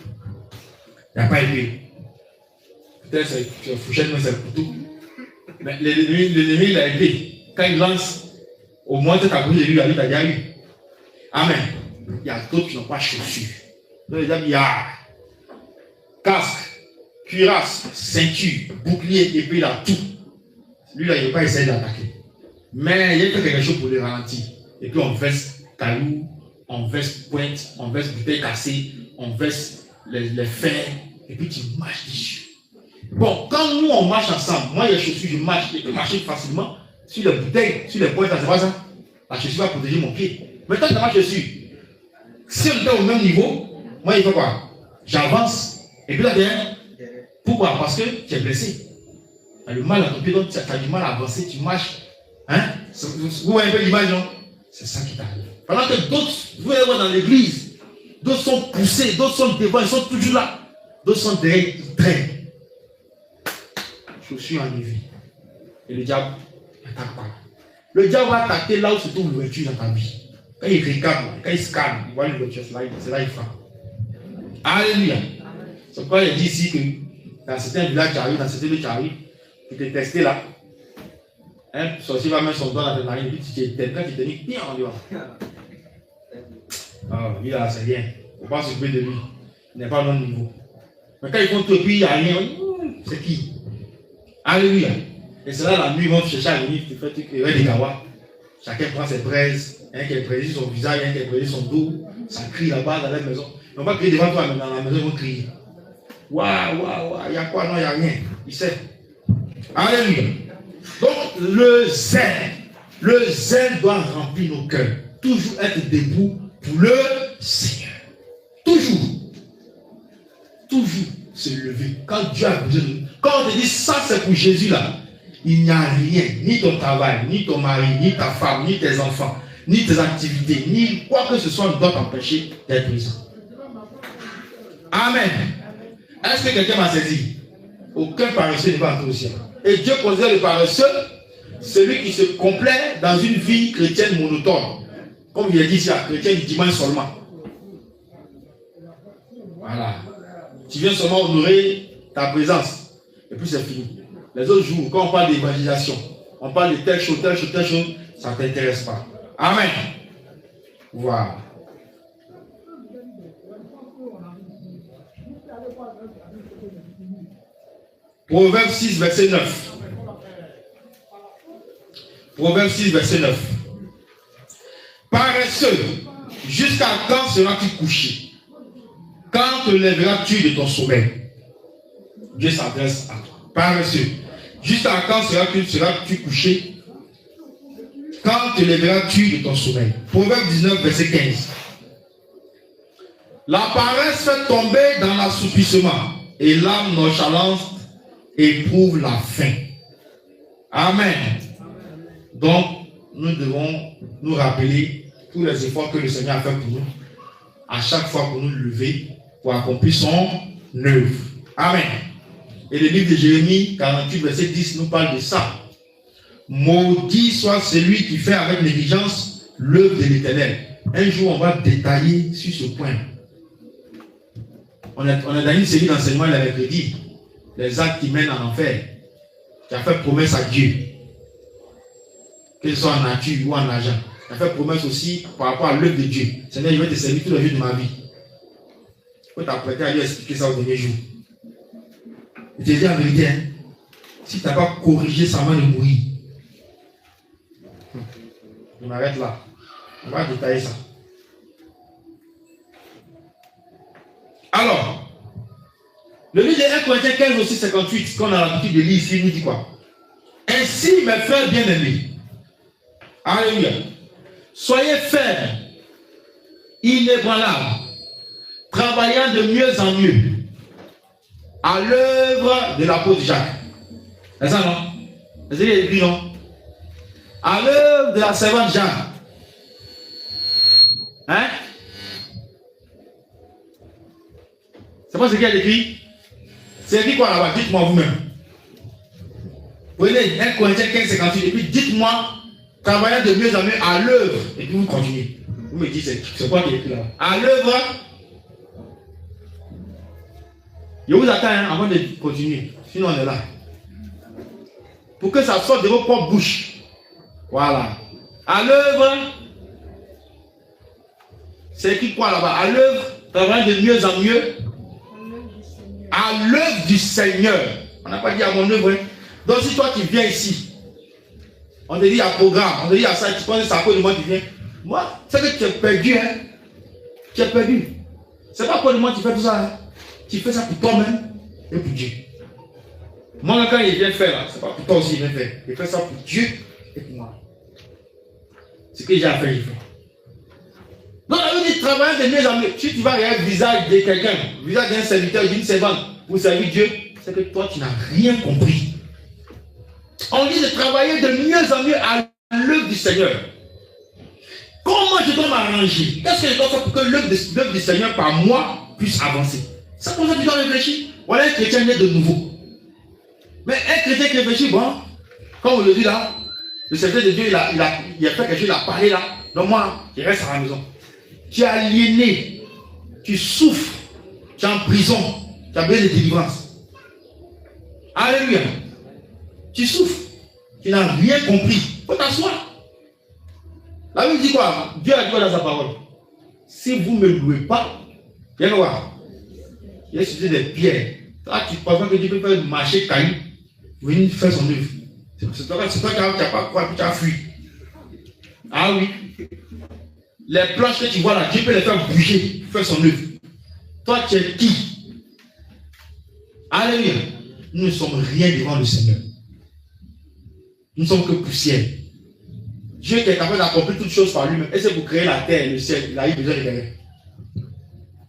Speaker 1: Il n'y a pas épée. peut-être c'est fourchette, mais c'est le couteau. Mais l'ennemi, il a aidé. Quand il lance, au moins, tu as brûlé lui, la vie t'a déjà eu. Amen. Il y a d'autres qui n'ont pas chaussures. Donc, les amis, il y a casque, cuirasse, ceinture, bouclier, épée, là, tout. Lui, là, il ne va pas essayer d'attaquer. Mais il y a quelque chose pour le ralentir. Et puis, on verse cailloux, on verse pointe, on verse bouteille cassée, on verse les fers, et puis tu marches dessus. Bon, quand nous, on marche ensemble, moi, les chaussures, je marche, je peux marcher facilement sur les bouteilles, sur les pointes, c'est pas ça. La chaussure va protéger mon pied. Mais quand tu marches dessus, si on est au même niveau, moi, il faut quoi? J'avance, et puis là, derrière, pourquoi? Parce que tu es blessé. Tu as le mal à ton pied, donc tu as du mal à avancer, tu marches. Hein? Vous voyez un peu l'image, non? C'est ça qui t'arrive. Pendant que d'autres, vous allez voir dans l'église, d'autres sont poussés, d'autres sont devant, ils sont toujours là. D'autres sont derrière, ils traînent. Chaussures enlevées. Et le diable n'attaque pas. Le diable va attaquer là où se trouve l'ouverture dans ta vie. Quand il regarde, quand il scanne, il voit l'ouverture, c'est là qu'il frappe. Alléluia. C'est pourquoi il dit ici que dans certains villages qui arrivent, dans certains lieux qui arrivent, tu t'es testé là. Un sorcier va mettre son doigt dans ta narine, il dit tu t'es quand tu t'es mis bien en dehors. Ah, lui là, c'est rien. Il ne faut pas s'occuper de lui. Il n'est pas à notre niveau. Mais quand ils font tout, puis il n'y a rien, c'est qui? Alléluia. Et c'est là la nuit, ils vont chercher à venir, tu fais des gawa. Chacun prend ses braises, un qui est prêté son visage, un qui est prêté son dos. Ça crie là-bas dans la maison. Ils ne vont pas crier devant toi, mais dans la maison, ils vont crier. Waouh, waouh, waouh, il y a quoi? Non, il n'y a rien. Il sait. Alléluia. Donc, le zèle doit remplir nos cœurs. Toujours être debout pour le Seigneur. Toujours. Toujours se lever. Quand Dieu a besoin de nous. Quand on te dit ça, c'est pour Jésus là. Il n'y a rien. Ni ton travail, ni ton mari, ni ta femme, ni tes enfants, ni tes activités, ni quoi que ce soit ne doit t'empêcher d'être présent. Amen. Est-ce que quelqu'un m'a saisi? Aucun paresseux n'est pas entré au ciel. Et Dieu considère le paresseux celui qui se complaît dans une vie chrétienne monotone. Comme il a dit ici, chrétien du dimanche seulement. Voilà. Tu viens seulement honorer ta présence. Et puis c'est fini. Les autres jours, quand on parle d'évangélisation, on parle de telle chose, ça ne t'intéresse pas. Amen. Voilà. Proverbe 6, verset 9. Proverbe 6, verset 9. Paresseux, jusqu'à quand seras-tu couché? Quand te lèveras-tu de ton sommeil? Dieu s'adresse à toi. Paresseux, jusqu'à quand seras-tu couché? Quand te lèveras-tu de ton sommeil? Proverbe 19, verset 15. La paresse fait tomber dans l'assoupissement et l'âme nonchalante éprouve la faim. Amen. Donc, nous devons nous rappeler tous les efforts que le Seigneur a fait pour nous, à chaque fois pour nous lever, pour accomplir son œuvre. Amen. Et le livre de Jérémie 48, verset 10 nous parle de ça. Maudit soit celui qui fait avec négligence l'œuvre de l'Éternel. Un jour, on va détailler sur ce point. On a dans une série d'enseignements, il avait prédit les actes qui mènent en enfer. Tu as fait promesse à Dieu, que ce soit en nature ou en argent. Tu as fait promesse aussi par rapport à l'œuvre de Dieu. Seigneur, je vais te servir tous les jours de ma vie. Il faut t'apprêter à lui expliquer ça au dernier jour. Je te dis la vérité, hein, si tu n'as pas corrigé sa main de mourir, je m'arrête là. On va détailler ça. Alors, le livre de 1 Corinthiens 15 aussi 58, qu'on a l'habitude de lire ici, nous dit quoi? Ainsi, mes frères bien-aimés, alléluia, soyez fermes, inébranlables, travaillant de mieux en mieux à l'œuvre de l'apôtre Jacques. C'est ça, non? C'est ce qu'il a écrit, non? À l'œuvre de la servante Jeanne. Hein? C'est pas ce qu'il a écrit? C'est écrit quoi là-bas? Dites-moi vous-même. Prenez 1 Corinthiens 15, 58 et puis dites-moi, travaillant de mieux en mieux à l'œuvre. Et puis vous continuez. Vous me dites, c'est quoi qui est écrit là? À l'œuvre. Je vous attends hein, avant de continuer. Sinon, on est là. Pour que ça sorte de vos propres bouches. Voilà. À l'œuvre, c'est écrit quoi là-bas? À l'œuvre, travaillant de mieux en mieux. À l'œuvre du Seigneur. On n'a pas dit à mon œuvre. Hein. Donc si toi qui viens ici, on te dit à programme, on te dit à ça, tu penses que c'est à cause de moi qui viens. Moi, c'est que tu es perdu. Hein. Tu es perdu. C'est pas à cause de moi que tu fais tout ça. Hein. Tu fais ça pour toi-même et pour Dieu. Moi, quand il vient faire, c'est pas pour toi aussi, il vient faire. Il fait ça pour Dieu et pour moi. Ce que j'ai à faire, il fait. Donc, la vie dit travailler de mieux en mieux. Si tu vas regarder le visage de quelqu'un, le visage d'un serviteur, d'une servante, pour servir Dieu, c'est que toi, tu n'as rien compris. On dit de travailler de mieux en mieux à l'œuvre du Seigneur. Comment je dois m'arranger? Qu'est-ce que je dois faire pour que l'œuvre du Seigneur par moi puisse avancer? C'est pour ça que tu dois réfléchir. Voilà un chrétien né de nouveau. Mais un chrétien qui réfléchit, bon, comme on le dit là, le serviteur de Dieu, il a fait quelque chose, il a parlé là. Donc moi, je reste à la maison. Tu es aliéné, tu souffres, tu es en prison, tu as besoin de délivrance. Alléluia. Tu souffres, tu n'as rien compris. Il faut t'asseoir. La Bible dit quoi? Dieu a dit quoi dans sa parole? Si vous ne me louez pas, viens voir. Il a suffisé des pierres. Là, tu penses que Dieu peut faire marcher caillou, venir faire son œuvre. C'est toi qui n'as pas croire que tu as fui. Ah oui. Les planches que tu vois là, Dieu peut les faire bouger, faire son œuvre. Toi, tu es qui? Alléluia. Nous ne sommes rien devant le Seigneur. Nous ne sommes que poussière. Dieu qui est capable d'accomplir toutes choses par lui-même. Et c'est pour créer la terre et le ciel. Il a eu besoin de quelqu'un.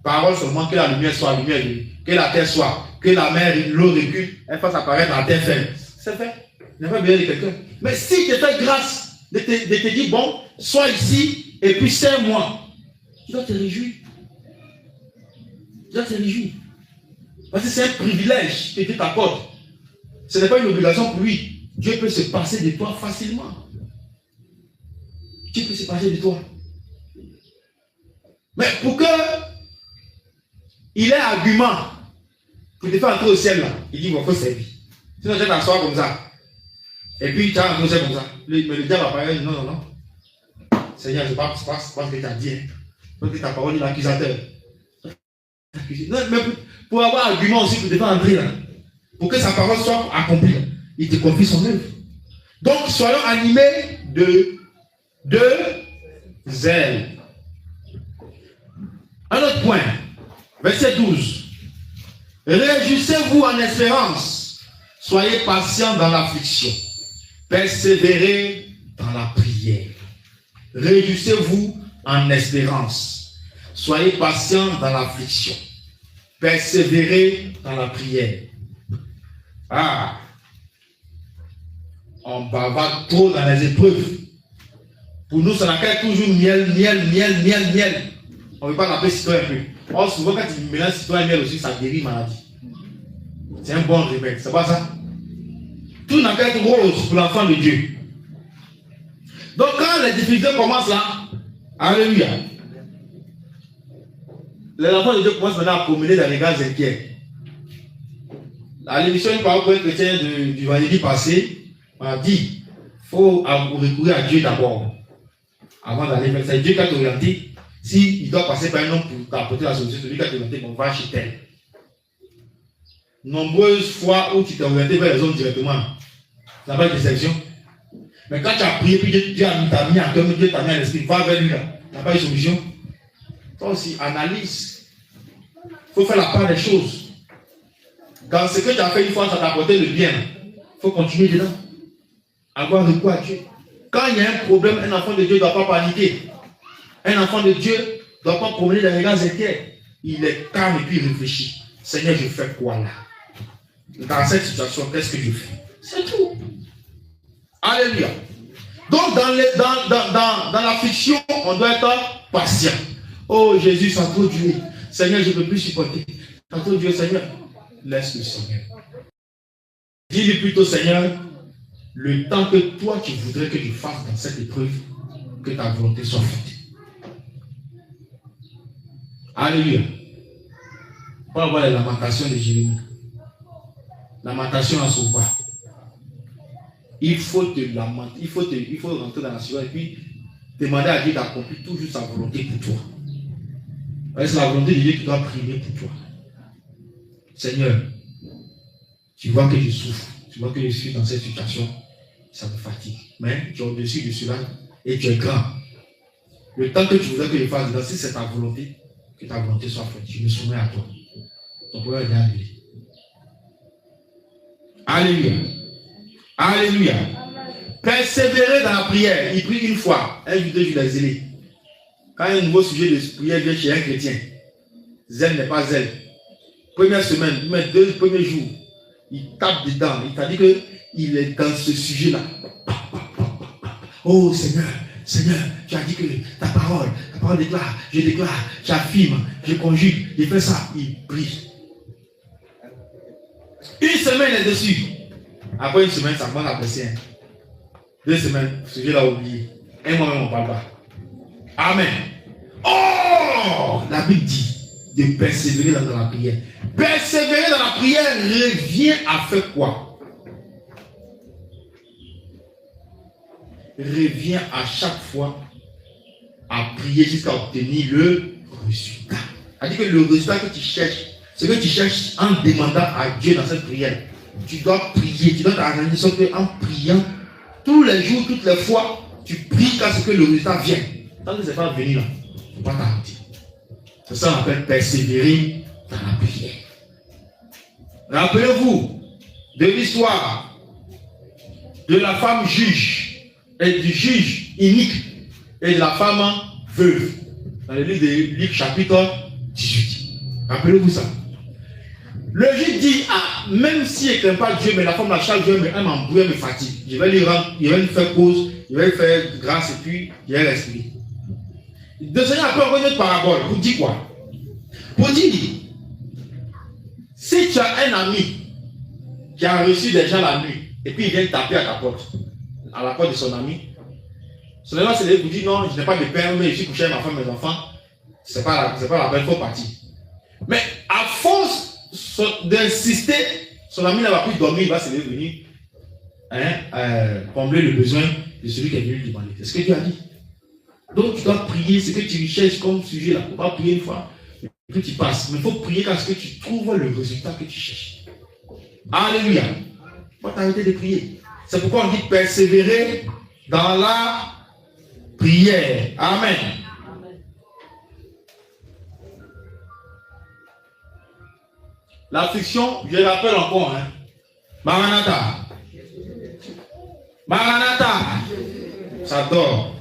Speaker 1: Parole seulement, que la lumière soit lumière, que la terre soit, que la mer, l'eau recule, elle fasse apparaître la terre ferme. C'est fait. Il n'a pas besoin de quelqu'un. Mais si tu fait grâce de te dire, bon, sois ici et puis serre-moi, tu dois te réjouir. Tu dois te réjouir. Parce que c'est un privilège que Dieu t'accorde. Ce n'est pas une obligation pour lui. Dieu peut se passer de toi facilement. Dieu peut se passer de toi. Mais pour que il ait argument pour te faire entrer au ciel là, il dit, il faut servir. Sinon, tu vas t'asseoir comme ça. Et puis, tu as un conseil comme ça. Mais le diable apparaît, non, non, non. Seigneur, c'est pas ce que tu as dit. Hein. Parce que ta parole est l'accusateur. Non, mais pour avoir argument aussi pour te faire entrer là, pour que sa parole soit accomplie, il te confie son œuvre. Donc, soyons animés de zèle. Un autre point, verset 12. Réjouissez-vous en espérance, soyez patients dans l'affliction, persévérez dans la prière. Réjouissez-vous en espérance, soyez patients dans l'affliction, persévérez dans la prière. Ah, on bavard trop dans les épreuves. Pour nous, ça n'a qu'à être toujours miel. On ne veut pas l'appeler citron un peu. Or, souvent, quand tu mélanges citron et miel aussi, ça guérit maladie. C'est un bon remède, c'est pas ça? Tout n'a qu'à être rose pour l'enfant de Dieu. Donc, quand les difficultés commencent là, alléluia, les enfants de Dieu commencent maintenant à promener dans les grands inquiets. À l'émission, une parole pour un chrétien du vendredi passé, on a dit, il faut recourir à Dieu d'abord. Avant d'aller vers ça, c'est Dieu qui a t'orienté. S'il doit passer par un homme pour t'apporter la solution, c'est lui qui a t'orienté, on va chez tel. Nombreuses fois où tu t'es orienté vers les hommes directement, ça n'a pas de déception. Mais quand tu as prié, puis Dieu t'a mis en cœur, Dieu t'a mis à l'esprit, va vers lui là, tu n'as pas de solution. Toi aussi, analyse. Il faut faire la part des choses. Quand ce que tu as fait une fois, ça t'a apporté le bien, il faut continuer dedans. Avoir recours à Dieu. Quand il y a un problème, un enfant de Dieu ne doit pas paniquer. Un enfant de Dieu ne doit pas promener dans les regards inquiets. Il est calme et puis il réfléchit. Seigneur, je fais quoi là? Dans cette situation, qu'est-ce que je fais? C'est tout. Alléluia. Donc, dans l'affliction, on doit être patient. Oh Jésus, ça trop duré. Seigneur, je ne peux plus supporter. Ça trop duré, Seigneur. Laisse le Seigneur. Dis-lui plutôt, Seigneur, le temps que toi tu voudrais que je fasse dans cette épreuve, que ta volonté soit faite. Alléluia. On va voir les lamentations de Jérémie. Lamentation en son bas. Il faut te lamenter, il faut rentrer dans la sueur et puis demander à Dieu d'accomplir toujours sa volonté pour toi. C'est la volonté de Dieu qui doit prier pour toi. Seigneur, tu vois que je souffre, tu vois que je suis dans cette situation, ça me fatigue. Mais tu es au-dessus de cela et tu es grand. Le temps que tu voudrais que je fasse, si c'est ta volonté, que ta volonté soit faite, je me soumets à toi. Ton pouvoir est annulé. Alléluia. Alléluia. Persévérer dans la prière. Il prie une fois, un jour, 2 jours, les zélés. Quand un nouveau sujet de prière vient chez un chrétien, zèle n'est pas zèle. Première semaine, même 2 premiers jours, il tape dedans. Il t'a dit qu'il est dans ce sujet-là. Oh Seigneur, Seigneur, tu as dit que ta parole déclare, je déclare, j'affirme, je conjugue, je fais ça. Il prie. Une semaine est dessus. Après une semaine, ça commence à presser. 2 semaines, ce sujet-là oublié. Et moi-même, on ne parle pas. Amen. Oh, la Bible dit de persévérer dans la prière. Persévérer dans la prière revient à faire quoi? Revient à chaque fois à prier jusqu'à obtenir le résultat. C'est-à-dire que le résultat que tu cherches, ce que tu cherches en demandant à Dieu dans cette prière, tu dois prier, tu dois t'arranger sorte qu'en priant tous les jours, toutes les fois, tu pries jusqu'à ce que le résultat vienne. Tant que ce n'est pas venu là, il ne faut pas t'arrêter. C'est ça qu'on appelle persévérer dans la prière. Rappelez-vous de l'histoire de la femme juge et du juge inique et de la femme veuve dans le livre de Luc chapitre 18. Rappelez-vous ça. Le juge dit, même si elle ne craint pas Dieu, mais la femme la chaque jour, elle m'embrouille, elle me fatigue. Je vais lui rendre, je vais lui faire cause, je vais lui faire grâce et puis je vais respirer. Le Seigneur a pris encore une autre parabole. Pour dire quoi? Pour dire, si tu as un ami qui a reçu des gens la nuit, et puis il vient taper à ta porte, à la porte de son ami, son ami se lève pour dire non, je n'ai pas de père, mais je suis couché avec ma femme et mes enfants, c'est pas la belle, il faut partir. Mais à force d'insister, son ami n'a pas pu dormir, il va se lever venir combler le besoin de celui qui est venu lui demander. C'est ce que Dieu a dit. Donc tu dois prier ce que tu cherches comme sujet là. Il ne faut pas prier une fois, et puis tu passes. Mais il faut prier quand ce que tu trouves le résultat que tu cherches. Alléluia. Il faut t'arrêter de prier. C'est pourquoi on dit persévérer dans la prière. Amen. L'affliction, je rappelle encore, Maranatha. Maranatha. Ça dort.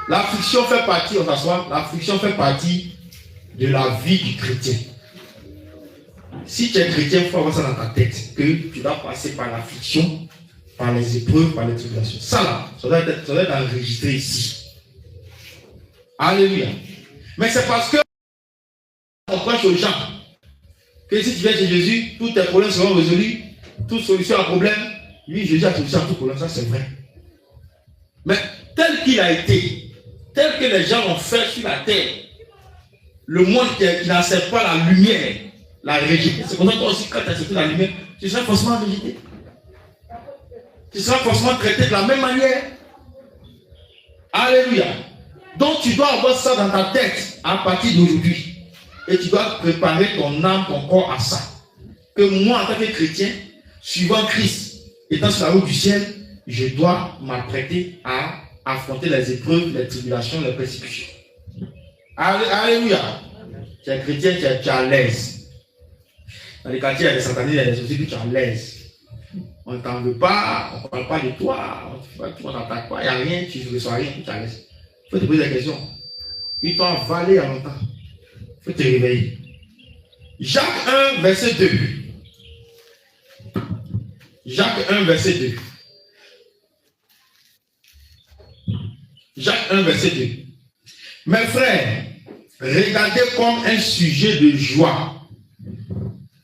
Speaker 1: L'affliction fait partie, on s'assoit, l'affliction fait partie de la vie du chrétien. Si tu es chrétien, il faut avoir ça dans ta tête, que tu dois passer par l'affliction, par les épreuves, par les tribulations. Ça là, ça doit être enregistré ici. Alléluia. Mais c'est parce que on prêche aux gens que si tu viens chez Jésus, tous tes problèmes seront résolus, toute solution à problème. Oui, Jésus a solution à tout problème, ça c'est vrai. Mais tel qu'il a été, tel que les gens ont fait sur la terre, le monde qui n'accepte pas la lumière, la rejeté. C'est comme ça que toi aussi, quand tu acceptes la lumière, tu seras forcément rejeté. Tu seras forcément traité de la même manière. Alléluia. Donc tu dois avoir ça dans ta tête à partir d'aujourd'hui. Et tu dois préparer ton âme, ton corps à ça. Que moi, en tant que chrétien, suivant Christ, étant sur la route du ciel, je dois m'apprêter à affronter les épreuves, les tribulations, les persécutions. Alléluia. Tu es chrétien, tu es à l'aise. Dans les quartiers, il y a des satanistes, il y a des sociétés, tu es à l'aise. On ne t'en veut pas, on ne parle pas de toi, on n'attaque pas, il n'y a rien, tu ne reçois rien, tu es à l'aise. Il faut te poser la question. Ils t'ont avalé à longtemps. Il faut te réveiller. Jacques 1, verset 2. Jacques 1, verset 2. Jacques 1, verset 2. Mes frères, regardez comme un sujet de joie.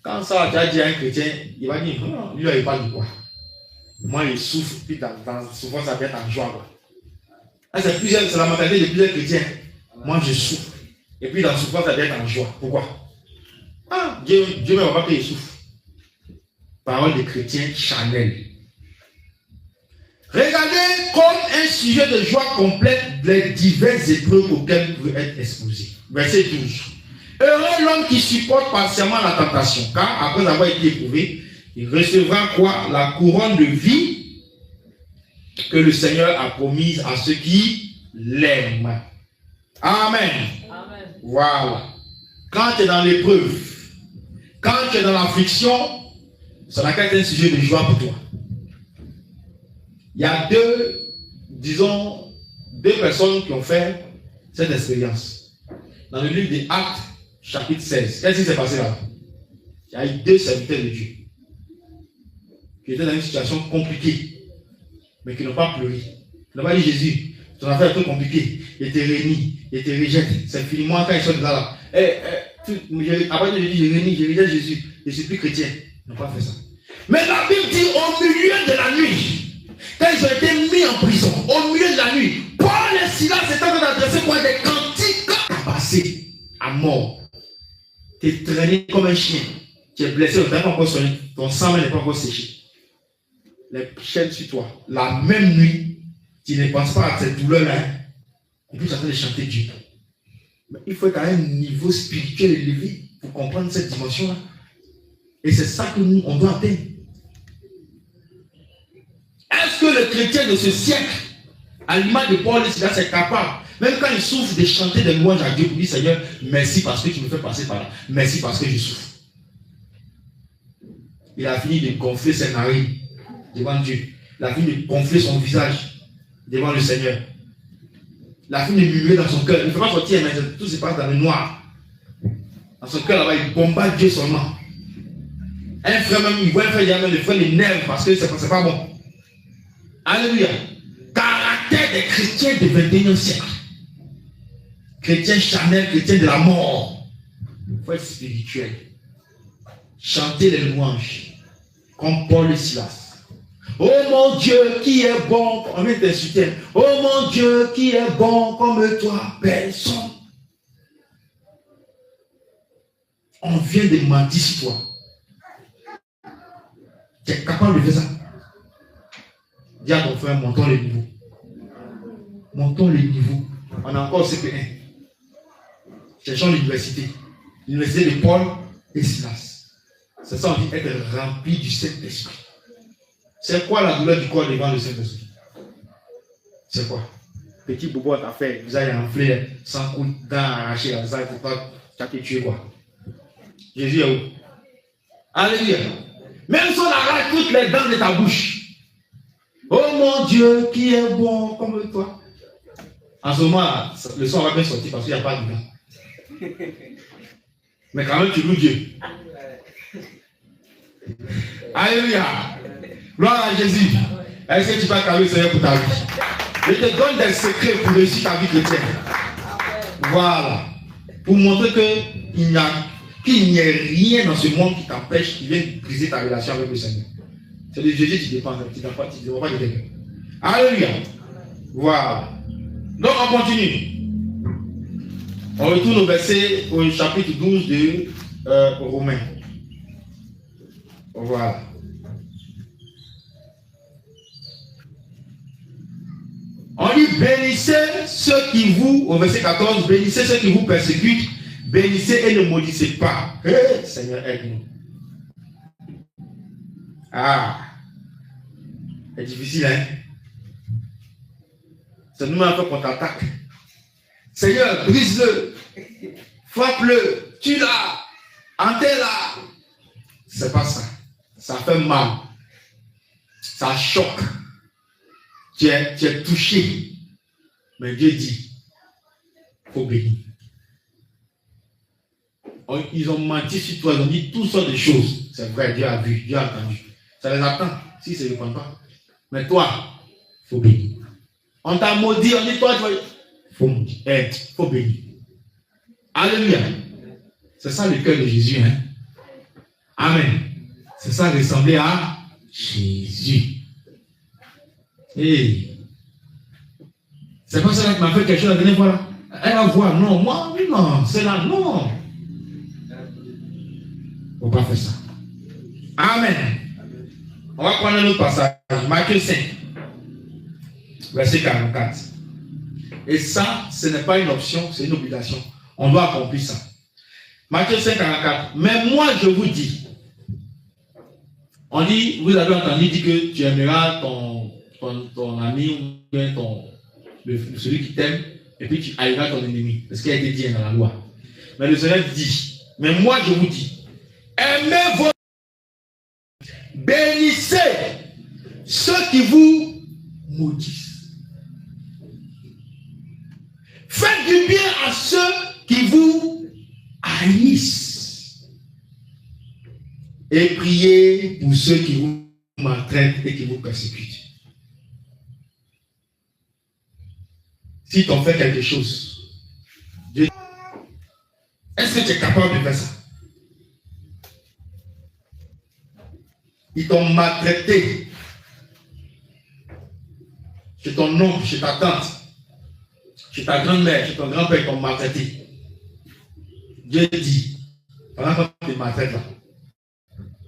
Speaker 1: Quand ça, tu as dit à un chrétien, il va dire, non, lui, il parle de quoi? Moi, il souffre, puis souvent ça vient en joie. C'est la mentalité de plusieurs chrétiens. Moi, je souffre. Et puis dans le souffrance, ça vient en joie. Pourquoi? Ah, Dieu ne va pas qu'il souffre. Parole des chrétiens charnels. Regardez comme un sujet de joie complète les diverses épreuves auxquelles vous êtes exposés. Verset 12. Heureux l'homme qui supporte patiemment la tentation, car après avoir été éprouvé, il recevra quoi? La couronne de vie que le Seigneur a promise à ceux qui l'aiment. Amen. Amen. Voilà. Quand tu es dans l'épreuve, quand tu es dans l'affliction, ça n'a qu'à être un sujet de joie pour toi. Il y a deux personnes qui ont fait cette expérience. Dans le livre des Actes, chapitre 16, qu'est-ce qui s'est passé là? Il y a eu deux serviteurs de Dieu qui étaient dans une situation compliquée, mais qui n'ont pas pleuré. Ils n'ont pas dit Jésus, ton affaire est trop compliquée. Il te réunit, il te rejette. C'est fini. Moi, quand ils sont là, après je dis, je rejette Jésus, je ne suis plus chrétien. Ils n'ont pas fait ça. Mais la Bible dit au milieu de la nuit, quand ils ont été mis en prison, au milieu de la nuit, Paul et Silas étaient en train d'adresser quoi? Des cantiques tabassés à mort. Tu es traîné comme un chien. Tu es blessé, tu n'as pas encore soigné. Ton sang n'est pas encore séché. Les chaînes sur toi. La même nuit, tu ne penses pas à cette douleur-là. Et puis tu es en train de chanter Dieu. Mais il faut être à un niveau spirituel élevé pour comprendre cette dimension-là. Et c'est ça que nous, on doit atteindre. Est-ce que le chrétien de ce siècle, à l'image de Paul et Silas, est capable, même quand il souffre, de chanter des louanges à Dieu pour dire Seigneur, merci parce que tu me fais passer par là. Merci parce que je souffre. Il a fini de gonfler ses narines devant Dieu. Il a fini de gonfler son visage devant le Seigneur. Il a fini de murmurer dans son cœur. Il ne faut pas sortir, mais tout se passe dans le noir. Dans son cœur là-bas, il bombarde Dieu seulement. Un frère même, il voit un frère, le frère l'énerve parce que c'est pas bon. Alléluia. Caractère des chrétiens du 21e siècle. Chrétiens charnels, chrétiens de la mort. Il faut être spirituel. Chanter les louanges. Comme Paul et Silas. Oh mon Dieu, qui est bon. On vient d'insulter. Oh mon Dieu, qui est bon comme toi, personne. On vient de mentir sur toi. Tu es capable de faire ça. Dis à ton frère, montons le niveau. Montons le niveau. On a encore CP1. Cherchons l'université. L'université de Paul et Silas. C'est ça, on dit être rempli du Saint-Esprit. C'est quoi la douleur du corps devant le Saint-Esprit? C'est quoi? Petit bobo t'a fait, vous avez enflé, sans coup dents arrachées, comme ça, il ne faut pas t'as tué quoi. Jésus est où? Alléluia. Même si on arrache toutes les dents de ta bouche. Oh mon Dieu, qui est bon comme toi. En ce moment, le son va bien sortir parce qu'il n'y a pas de dents. Mais quand même, tu loues Dieu. Alléluia. Gloire à Jésus. Est-ce que tu vas carrer le Seigneur pour ta vie? Je te donne des secrets pour réussir ta vie chrétienne. Voilà. Pour montrer qu'il n'y a rien dans ce monde qui t'empêche, qui vient briser ta relation avec le Seigneur. C'est de Jésus qui dépend. Tu ne dépends pas de quelqu'un. Alléluia. Voilà. Donc on continue. On retourne au chapitre 12 de Romains. Voilà. On dit bénissez ceux qui vous, au verset 14, bénissez ceux qui vous persécutent, bénissez et ne maudissez pas. Hey, Seigneur, aide-nous. Ah, c'est difficile, hein? C'est nous-mêmes qu'on t'attaque. Seigneur, brise-le, frappe-le, tue-la, enterre-la. C'est pas ça. Ça fait mal. Ça choque. Tu es touché. Mais Dieu dit, il faut bénir. Ils ont menti sur toi, ils ont dit toutes sortes de choses. C'est vrai, Dieu a vu, Dieu a entendu. Ça les attend, si ça ne répond pas. Mais toi, il faut bénir. On t'a maudit, on dit toi, il faut bénir. Alléluia. C'est ça le cœur de Jésus. Hein? Amen. C'est ça ressembler à Jésus. Hey. C'est pas celle qui m'a fait quelque chose la dernière fois là. Elle va voir, non, moi, non, c'est là, non. ne faut pas faire ça. Amen. On va prendre un autre passage. Matthieu 5, verset 44. Et ça, ce n'est pas une option, c'est une obligation. On doit accomplir ça. Matthieu 5, 44. Mais moi, je vous dis, on dit, vous avez entendu dire que tu aimeras ton ami ou bien celui qui t'aime, et puis tu haïras ton ennemi. C'est ce qui a été dit dans la loi. Mais le Seigneur dit, mais moi je vous dis, aimez vos, bénissez ceux qui vous maudissent. Faites du bien à ceux qui vous haïssent. Et priez pour ceux qui vous maltraitent et qui vous persécutent. Si tu en fais quelque chose, Dieu, est-ce que tu es capable de faire ça? Ils t'ont maltraité. Chez ton oncle, chez ta tante, chez ta grand-mère, chez ton grand-père, ils t'ont maltraité. Dieu dit, pendant que tu te maltraites là,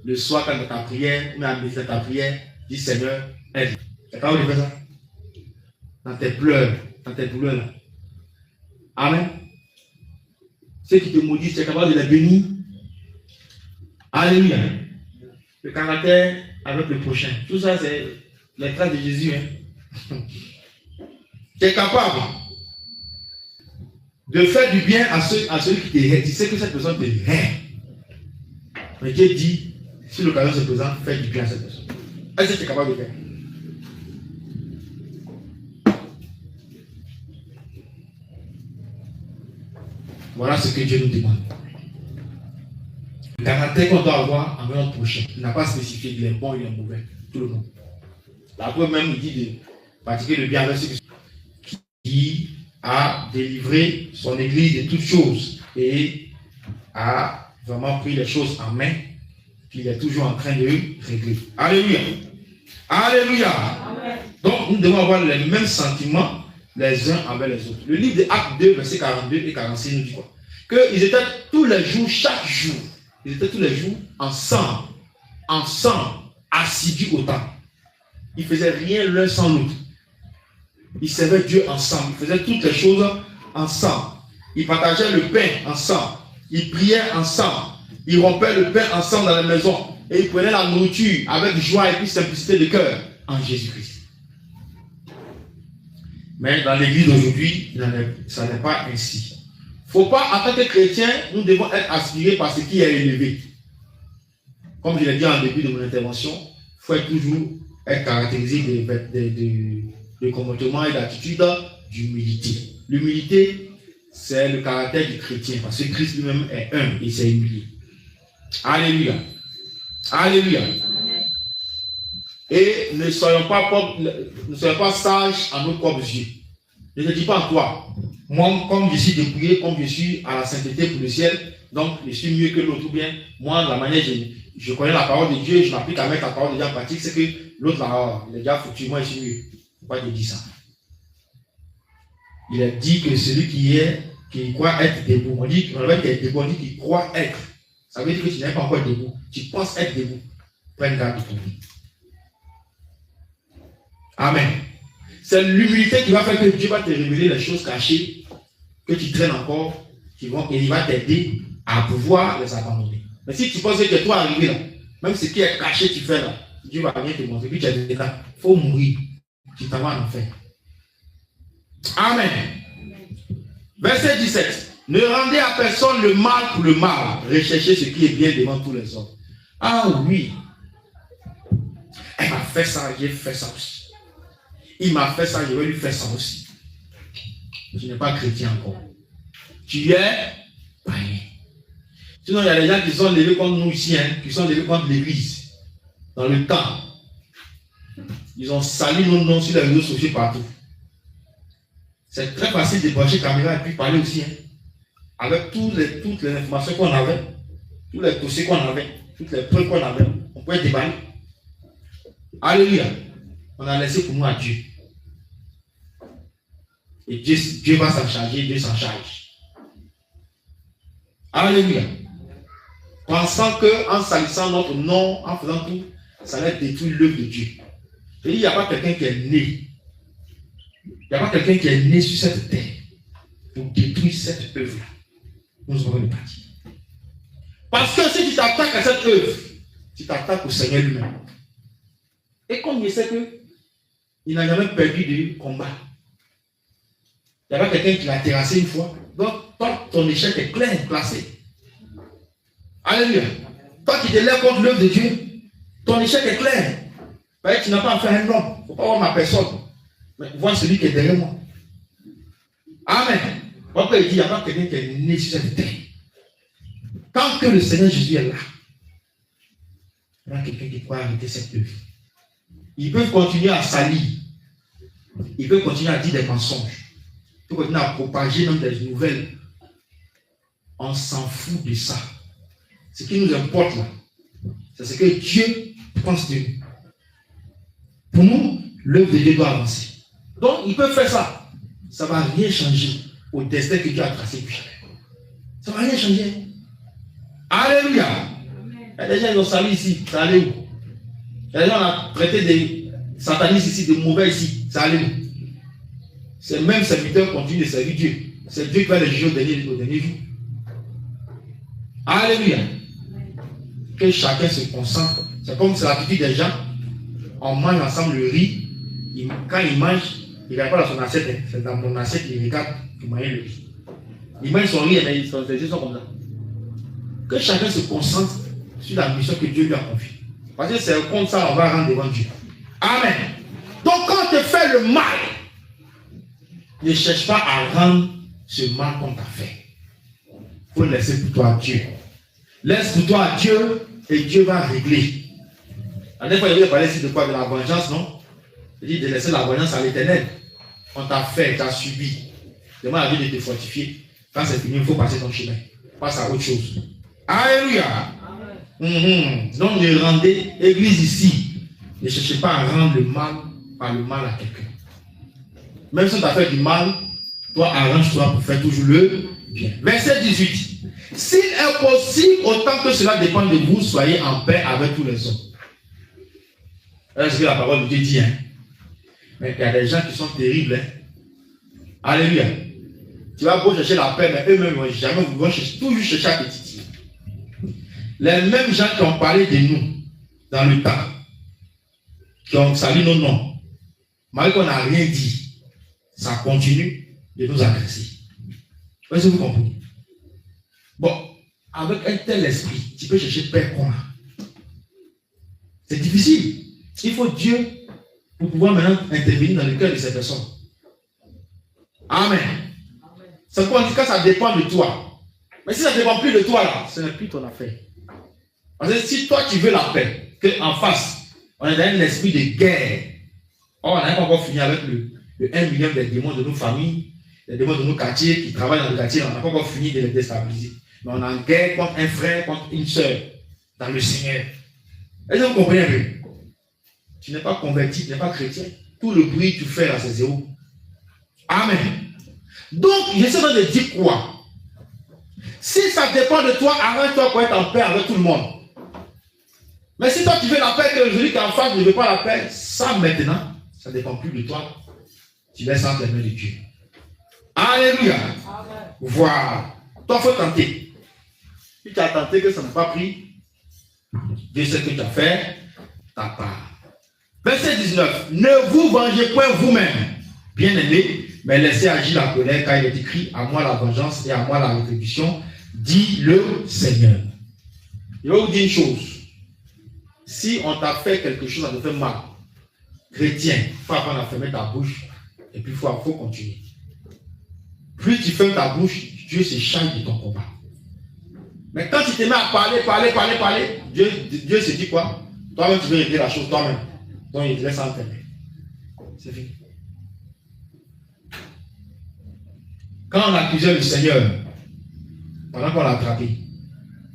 Speaker 1: le soir, quand ta prière, ou à midi ta prière, dis Seigneur, aide. Tu es capable de faire ça? Dans tes pleurs, dans tes douleurs là. Amen. Ceux qui te maudissent, tu es capable de les bénir. Alléluia. Le caractère avec le prochain. Tout ça, c'est les traces de Jésus. Hein. Tu es capable de faire du bien à celui qui te hait. Tu sais que cette personne te hait. Mais Dieu dit, si l'occasion se présente, fais du bien à cette personne. Est-ce que tu es capable de faire? Voilà ce que Dieu nous demande. Le caractère qu'on doit avoir envers notre prochain. Il n'a pas spécifié qu'il est bon ou il est mauvais. Tout le monde. La preuve même, il dit de pratiquer le bien avec ceux qui a délivré son église de toutes choses et a vraiment pris les choses en main qu'il est toujours en train de régler. Alléluia. Alléluia. Amen. Donc, nous devons avoir les mêmes sentiments les uns envers les autres. Le livre de Actes 2, versets 42 et 46 nous dit quoi? Qu'ils étaient tous les jours, chaque jour, ils étaient tous les jours ensemble, assidus au temple. Ils ne faisaient rien l'un sans l'autre. Ils servaient Dieu ensemble. Ils faisaient toutes les choses ensemble. Ils partageaient le pain ensemble. Ils priaient ensemble. Ils rompaient le pain ensemble dans la maison. Et ils prenaient la nourriture avec joie et puis simplicité de cœur en Jésus-Christ. Mais dans l'église d'aujourd'hui, ça n'est pas ainsi. Il ne faut pas, en tant que chrétien, nous devons être aspirés par ce qui est élevé. Comme je l'ai dit en début de mon intervention, il faut toujours être caractérisé de comportement et d'attitude d'humilité. L'humilité, c'est le caractère du chrétien, parce que Christ lui-même est humble et s'est humilié. Alléluia. Alléluia. Et ne soyons pas sages à nos propres yeux. Je ne dis pas en toi. Moi, comme je suis dépouillé, comme je suis à la sainteté pour le ciel, donc je suis mieux que l'autre. Ou bien, moi, la manière je connais la parole de Dieu, je m'applique à mettre la parole de Dieu en pratique, c'est que l'autre là, il est déjà foutu, moi je suis mieux. Pourquoi il dit ça? Il a dit que celui qui croit être debout, on dit qu'il est debout, on dit qu'il croit être. Ça veut dire que tu n'es pas encore debout. Tu penses être debout. Prends garde de ton vie. Amen. C'est l'humilité qui va faire que Dieu va te révéler les choses cachées que tu traînes encore, et il va t'aider à pouvoir les abandonner. Mais si tu penses que tu es toi arrivé là, même ce qui est caché, tu fais là, Dieu va venir te montrer, puis tu es là, il faut mourir, tu t'en vas en enfer. Amen. Verset 17. Ne rendez à personne le mal pour le mal, recherchez ce qui est bien devant tous les hommes. Ah oui, elle m'a fait ça, j'ai fait ça aussi. Il m'a fait ça, je vais lui faire ça aussi. Tu n'es pas chrétien encore. Tu es païen. Sinon, il y a des gens qui sont levés contre nous ici, qui sont levés contre l'église. Dans le temps. Ils ont sali nos noms sur les réseaux sociaux partout. C'est très facile de brancher caméra et puis parler aussi. Avec toutes les informations qu'on avait, tous les dossiers qu'on avait, toutes les preuves qu'on avait, on pouvait déballer. Alléluia. On a laissé pour nous à Dieu. Et Dieu va s'en charger, Dieu s'en charge. Alléluia. pensant qu'en salissant notre nom, en faisant tout, ça allait détruire l'œuvre de Dieu. Je dis, il n'y a pas quelqu'un qui est né. Il n'y a pas quelqu'un qui est né sur cette terre pour détruire cette œuvre. Nous aurons le parti. Parce que si tu t'attaques à cette œuvre, tu t'attaques au Seigneur lui-même. Et comme il sait qu'il n'a jamais perdu de combat. Il n'y a pas quelqu'un qui l'a terrassé une fois. Donc, toi, ton échec est clair, placé. Alléluia. Toi qui te lèves contre l'œuvre de Dieu, ton échec est clair. Parce que tu n'as pas fait un homme. Il ne faut pas voir ma personne. Mais vois celui qui est derrière moi. Amen. Pourquoi il dit, il n'y a pas quelqu'un qui est né sur cette terre. Tant que le Seigneur Jésus est là, il y a quelqu'un qui peut arrêter cette œuvre. Ils peuvent continuer à salir. Ils peuvent continuer à dire des mensonges. Ils peuvent continuer à propager même des nouvelles. On s'en fout de ça. Ce qui nous importe là, c'est ce que Dieu pense de nous. Pour nous, l'œuvre de Dieu doit avancer. Donc, ils peuvent faire ça. Ça ne va rien changer au destin que Dieu a tracé pour chacun. Ça ne va rien changer. Alléluia. Il y a des gens qui ont sali ici. Ça allait où? Il y a des gens qui ont traité des satanistes ici, des mauvais ici. Ça allait où? Ces mêmes serviteurs continuent de servir Dieu. C'est Dieu qui va les juger au dernier jour. Alléluia. Que chacun se concentre. C'est comme c'est l'habitude des gens. On mange ensemble le riz. Quand ils mangent, il ne regarde pas dans son assiette. C'est dans mon assiette, il regarde pour manger le riz. Il mange son riz, mais ses yeux sont comme ça. Que chacun se concentre sur la mission que Dieu lui a confiée. Parce que c'est comme ça qu'on va rendre devant Dieu. Amen. Donc quand tu fais le mal, ne cherche pas à rendre ce mal qu'on t'a fait. Il faut laisser pour toi Dieu. Laisse pour toi Dieu et Dieu va régler. La dernière fois, il avait parlé ici de quoi? De la vengeance, non? Il dit de laisser la vengeance à l'Éternel. On t'a fait, tu as subi. Demande à Dieu de te fortifier. Quand c'est fini, il faut passer ton chemin. Passe à autre chose. Alléluia. Donc ne rendez l'église ici. Ne cherchez pas à rendre le mal par le mal à quelqu'un. Même si on t'a fait du mal, toi arrange-toi pour faire toujours le bien. Verset 18. S'il est possible, autant que cela dépend de vous, soyez en paix avec tous les hommes. C'est ce que la parole de Dieu dit. Hein? Mais il y a des gens qui sont terribles. Hein? Alléluia. Tu vas beau chercher la paix, mais eux-mêmes vont toujours chercher à te titiller. Les mêmes gens qui ont parlé de nous dans le temps, qui ont sali nos noms, malgré qu'on n'a rien dit, ça continue de nous agresser. Est-ce que vous comprenez? Bon, avec un tel esprit, tu peux chercher paix comment? C'est difficile. Il faut Dieu pour pouvoir maintenant intervenir dans le cœur de ces personnes. Amen. C'est quoi? En tout cas, ça dépend de toi. Mais si ça ne dépend plus de toi, là, ce n'est plus ton affaire. Parce que si toi, tu veux la paix, qu'en face, on est dans un esprit de guerre. Or, on n'a pas encore fini avec le 1 million des démons de nos familles, les démons de nos quartiers qui travaillent dans le quartier, on n'a pas encore fini de les déstabiliser. Mais on est en guerre contre un frère, contre une soeur, dans le Seigneur. Est-ce que vous comprenez un peu? Tu n'es pas converti, tu n'es pas chrétien. Tout le bruit que tu fais là, c'est zéro. Amen. Donc, j'essaie de dire quoi? Si ça dépend de toi, arrête-toi pour être en paix avec tout le monde. Mais si toi tu veux la paix, que celui qui est en face ne veut pas la paix, ça maintenant, ça ne dépend plus de toi. Tu laisses entre les mains de Dieu. Alléluia. Voilà. Toi, il faut tenter. Si tu as tenté que ça n'a pas pris, Dieu sait que tu as fait ta part. Verset 19. Ne vous vengez point vous-même, bien-aimés, mais laissez agir la colère, car il est écrit: à moi la vengeance et à moi la rétribution, dit le Seigneur. Je vais vous dire une chose. Si on t'a fait quelque chose, ça te fait mal, chrétien, il faut apprendre à fermer ta bouche et puis il faut continuer. Plus tu fermes ta bouche, Dieu se charge de ton combat. Mais quand tu te mets à parler, Dieu se dit quoi? Toi-même, tu veux régler la chose toi-même. Donc il te laisse enfermer. C'est fini. Quand on accusait le Seigneur, pendant qu'on l'a attrapé,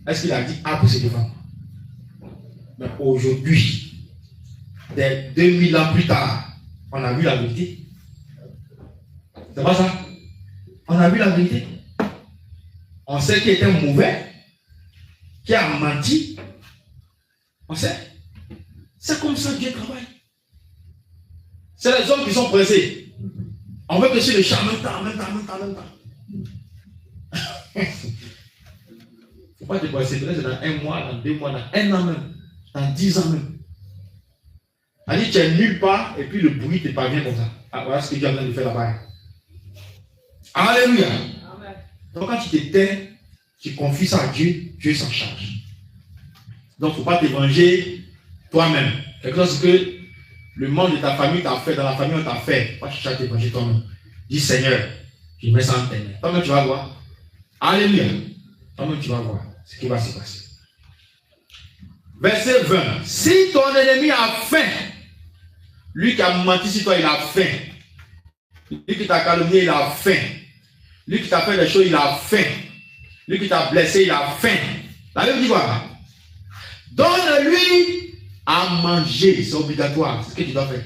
Speaker 1: est-ce qu'il a dit A pour se défendre? Mais aujourd'hui, des 2000 ans plus tard, on a vu la vérité. C'est pas ça? On a vu la vérité. On sait qu'il était mauvais. qui a menti. On sait. C'est comme ça que Dieu travaille. C'est les hommes qui sont pressés. On veut que sur le champ, en même temps. Il ne faut pas te presser. Peut-être dans 1 mois, dans 2 mois, dans 1 an même, dans 10 ans même. On dit tu es nulle part et puis le bruit te parvient comme ça. Ah, voilà ce que Dieu a besoin de faire là-bas. Alléluia. Amen. Donc quand tu te tais, tu confies ça à Dieu, Dieu s'en charge. Donc il ne faut pas te venger toi-même. Quelque chose que le monde de ta famille t'a fait, dans la famille on t'a fait. Pas chercher à te venger toi-même. Dis Seigneur, je mets ça en tes mains. Toi-même tu vas voir. Alléluia. Toi-même tu vas voir ce qui va se passer. Verset 20. Si ton ennemi a faim, lui qui a menti sur toi, il a faim. Lui qui t'a calomnié, il a faim. Lui qui t'a fait des choses, il a faim. Lui qui t'a blessé, il a faim. La Bible dit quoi? Donne-lui à manger, c'est obligatoire, c'est ce que tu dois faire.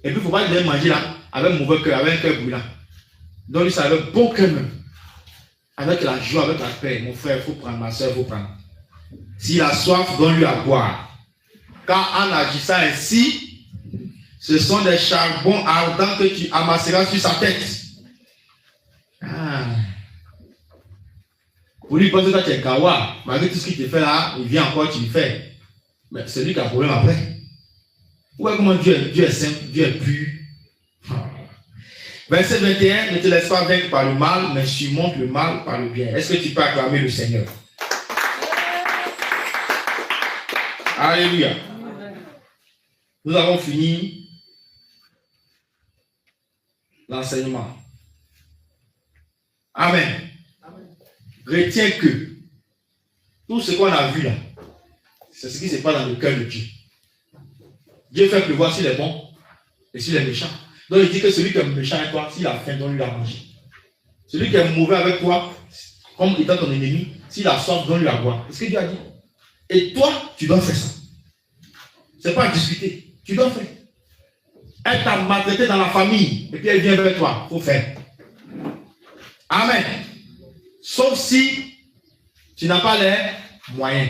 Speaker 1: Et puis il ne faut pas lui manger là, avec mauvais cœur, avec un cœur brûlant. Donne-lui ça avec bon cœur même. Avec la joie, avec la paix. Mon frère, il faut prendre, ma soeur, il faut prendre. S'il a soif, donne-lui à boire. Car en agissant ainsi, ce sont des charbons ardents que tu amasseras sur sa tête. Ah. Pour lui, parce que toi tu es kawa, malgré tout ce qu'il te fait là, il vient encore, tu le fais. Mais c'est lui qui a un problème après. Ouais, comment Dieu est simple, Dieu est pur. Verset 21, ne te laisse pas vaincre par le mal, mais surmonte le mal par le bien. Est-ce que tu peux acclamer le Seigneur? Alléluia. Nous avons fini l'enseignement. Amen. Retiens que tout ce qu'on a vu là, c'est ce qui se passe dans le cœur de Dieu. Dieu fait pleuvoir sur les bons et sur les méchants. Donc il dit que celui qui est méchant avec toi, s'il a faim, donne-lui à manger. Celui qui est mauvais avec toi, comme étant ton ennemi, s'il a soif, donne-lui à boire. C'est ce que Dieu a dit. Et toi, tu dois faire ça. Ce n'est pas à discuter. Tu dois faire. Elle t'a maltraité dans la famille, et puis elle vient vers toi. Il faut faire. Amen. Sauf si tu n'as pas les moyens.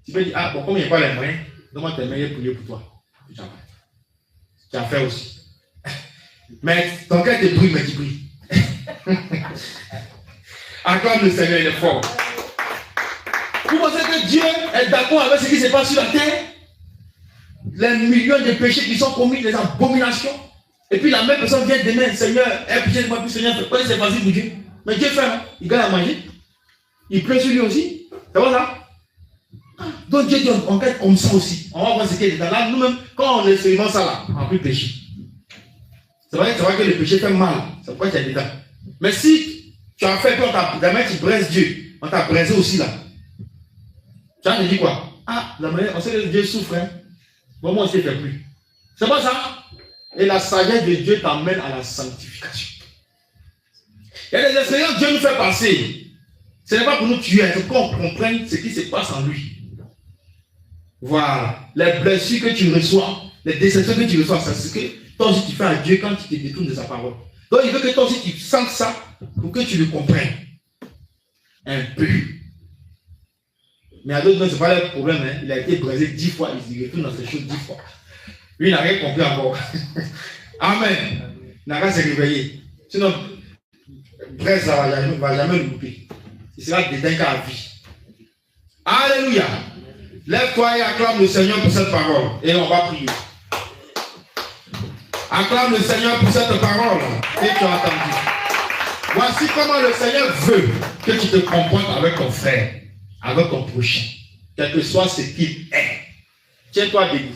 Speaker 1: Tu peux dire, ah bon, comme il n'y a pas les moyens, donne-moi tes meilleurs prières pour toi. Tu as fait aussi. Mais ton cœur te brille, mais tu brilles. Acclame le Seigneur, il est fort. Vous pensez que Dieu est d'accord avec ce qui se passe sur la terre? Les millions de péchés qui sont commis, les abominations. Et puis la même personne vient demain, Seigneur, aie pitié de moi, puis Seigneur, c'est facile pour Dieu. Mais Dieu fait, hein? Il gagne à manger. Il pleut sur lui aussi. C'est bon ça? Donc Dieu dit, on fait comme ça aussi. On va voir ce qu'il y a dedans. Là, nous-mêmes, quand on expérimente ça là, on n'a plus péché. C'est vrai que le péché fait mal. C'est pourquoi tu es dedans. Mais si tu as fait peur, la main tu braises Dieu, on t'a braisé aussi là. Tu as dit quoi? Ah, la manière, on sait que Dieu souffre. Hein? Bon, moi aussi, je ne fais plus. C'est pas ça? Et la sagesse de Dieu t'amène à la sanctification. Il y a des expériences que Dieu nous fait passer. Ce n'est pas pour nous tuer, c'est pour qu'on comprenne ce qui se passe en lui. Voilà. Les blessures que tu reçois, les déceptions que tu reçois, c'est ce que toi aussi tu fais à Dieu quand tu te détournes de sa parole. Donc il veut que toi aussi tu sentes ça pour que tu le comprennes. Un peu. Mais à d'autres, ce n'est pas le problème. Hein. Il a été brisé 10 fois, il retourne dans ces choses 10 fois. Lui, il n'a rien compris encore. Amen. Il n'a qu'à se réveiller. Sinon, braise, ça ne va jamais le louper. Il sera dédain qu'à la vie. Alléluia. Lève-toi et acclame le Seigneur pour cette parole. Et on va prier. Acclame le Seigneur pour cette parole que tu as entendue. Voici comment le Seigneur veut que tu te comportes avec ton frère, avec ton prochain, quel que soit ce qu'il est. Tiens-toi debout.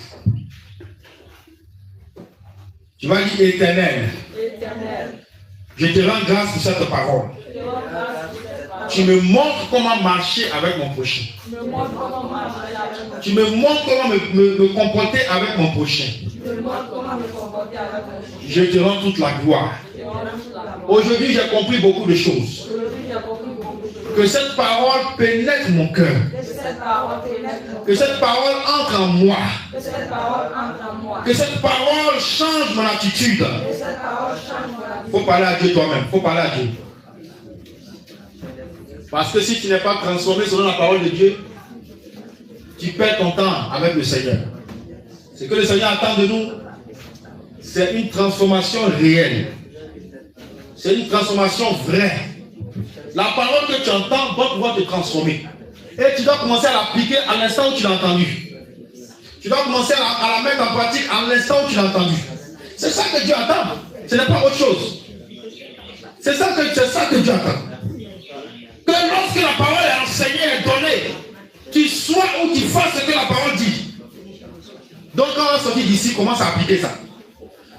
Speaker 1: Tu vas dire Éternel. Je te rends grâce pour cette parole. Tu me montres comment marcher avec mon prochain. Tu me montres comment me comporter avec mon prochain. Je te rends toute la gloire. Aujourd'hui, j'ai compris beaucoup de choses. Que cette parole pénètre mon cœur. Que cette parole entre en moi. Que cette parole change mon attitude. Il faut parler à Dieu toi-même. Il faut parler à Dieu. Parce que si tu n'es pas transformé selon la parole de Dieu, tu perds ton temps avec le Seigneur. Ce que le Seigneur attend de nous, c'est une transformation réelle. C'est une transformation vraie. La parole que tu entends va pouvoir te transformer. Et tu dois commencer à l'appliquer à l'instant où tu l'as entendu. Tu dois commencer à la mettre en pratique à l'instant où tu l'as entendu. C'est ça que Dieu attend. Ce n'est pas autre chose. C'est ça que Dieu attend. Que lorsque la parole est enseignée et donnée, tu sois ou tu fasses ce que la parole dit. Donc quand on va sortir d'ici, commence à appliquer ça.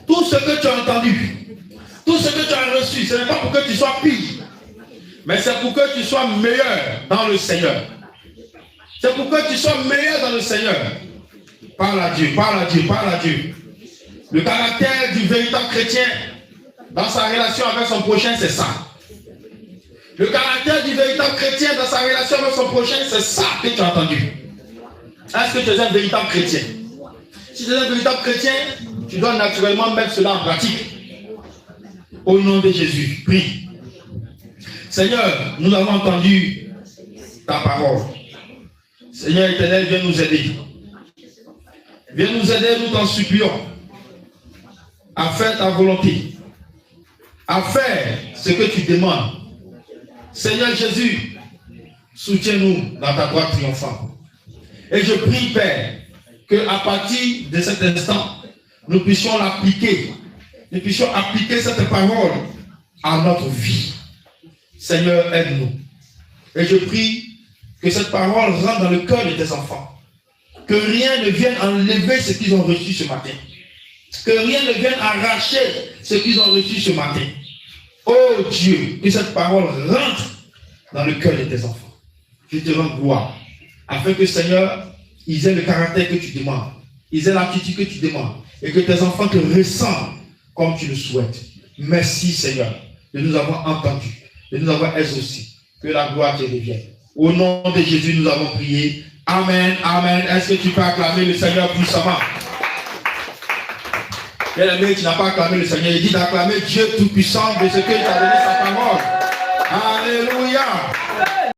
Speaker 1: Tout ce que tu as entendu, tout ce que tu as reçu, ce n'est pas pour que tu sois pire, mais c'est pour que tu sois meilleur dans le Seigneur. C'est pour que tu sois meilleur dans le Seigneur. Parle à Dieu, parle à Dieu, parle à Dieu. Le caractère du véritable chrétien dans sa relation avec son prochain, c'est ça. Le caractère du véritable chrétien dans sa relation avec son prochain, c'est ça que tu as entendu. Est-ce que tu es un véritable chrétien? Si tu es un véritable chrétien, tu dois naturellement mettre cela en pratique. Au nom de Jésus, prie. Seigneur, nous avons entendu ta parole. Seigneur éternel, viens nous aider. Viens nous aider, nous t'en supplions, à faire ta volonté, à faire ce que tu demandes. Seigneur Jésus, soutiens-nous dans ta droite triomphante. Et je prie, Père, qu'à partir de cet instant, nous puissions l'appliquer. Nous puissions appliquer cette parole à notre vie. Seigneur, aide-nous. Et je prie que cette parole rentre dans le cœur de tes enfants. Que rien ne vienne enlever ce qu'ils ont reçu ce matin. Que rien ne vienne arracher ce qu'ils ont reçu ce matin. Oh Dieu, que cette parole rentre dans le cœur de tes enfants. Je te rends gloire. Afin que, Seigneur, ils aient le caractère que tu demandes. Ils aient l'attitude que tu demandes. Et que tes enfants te ressemblent comme tu le souhaites. Merci, Seigneur, de nous avoir entendus, de nous avoir exaucés. Que la gloire te revienne. Au nom de Jésus, nous avons prié. Amen, amen. Est-ce que tu peux acclamer le Seigneur puissamment? Bien-aimé, tu n'as pas acclamé le Seigneur. Il dit d'acclamer Dieu Tout-Puissant de ce qu'il t'a donné sa parole. Alléluia.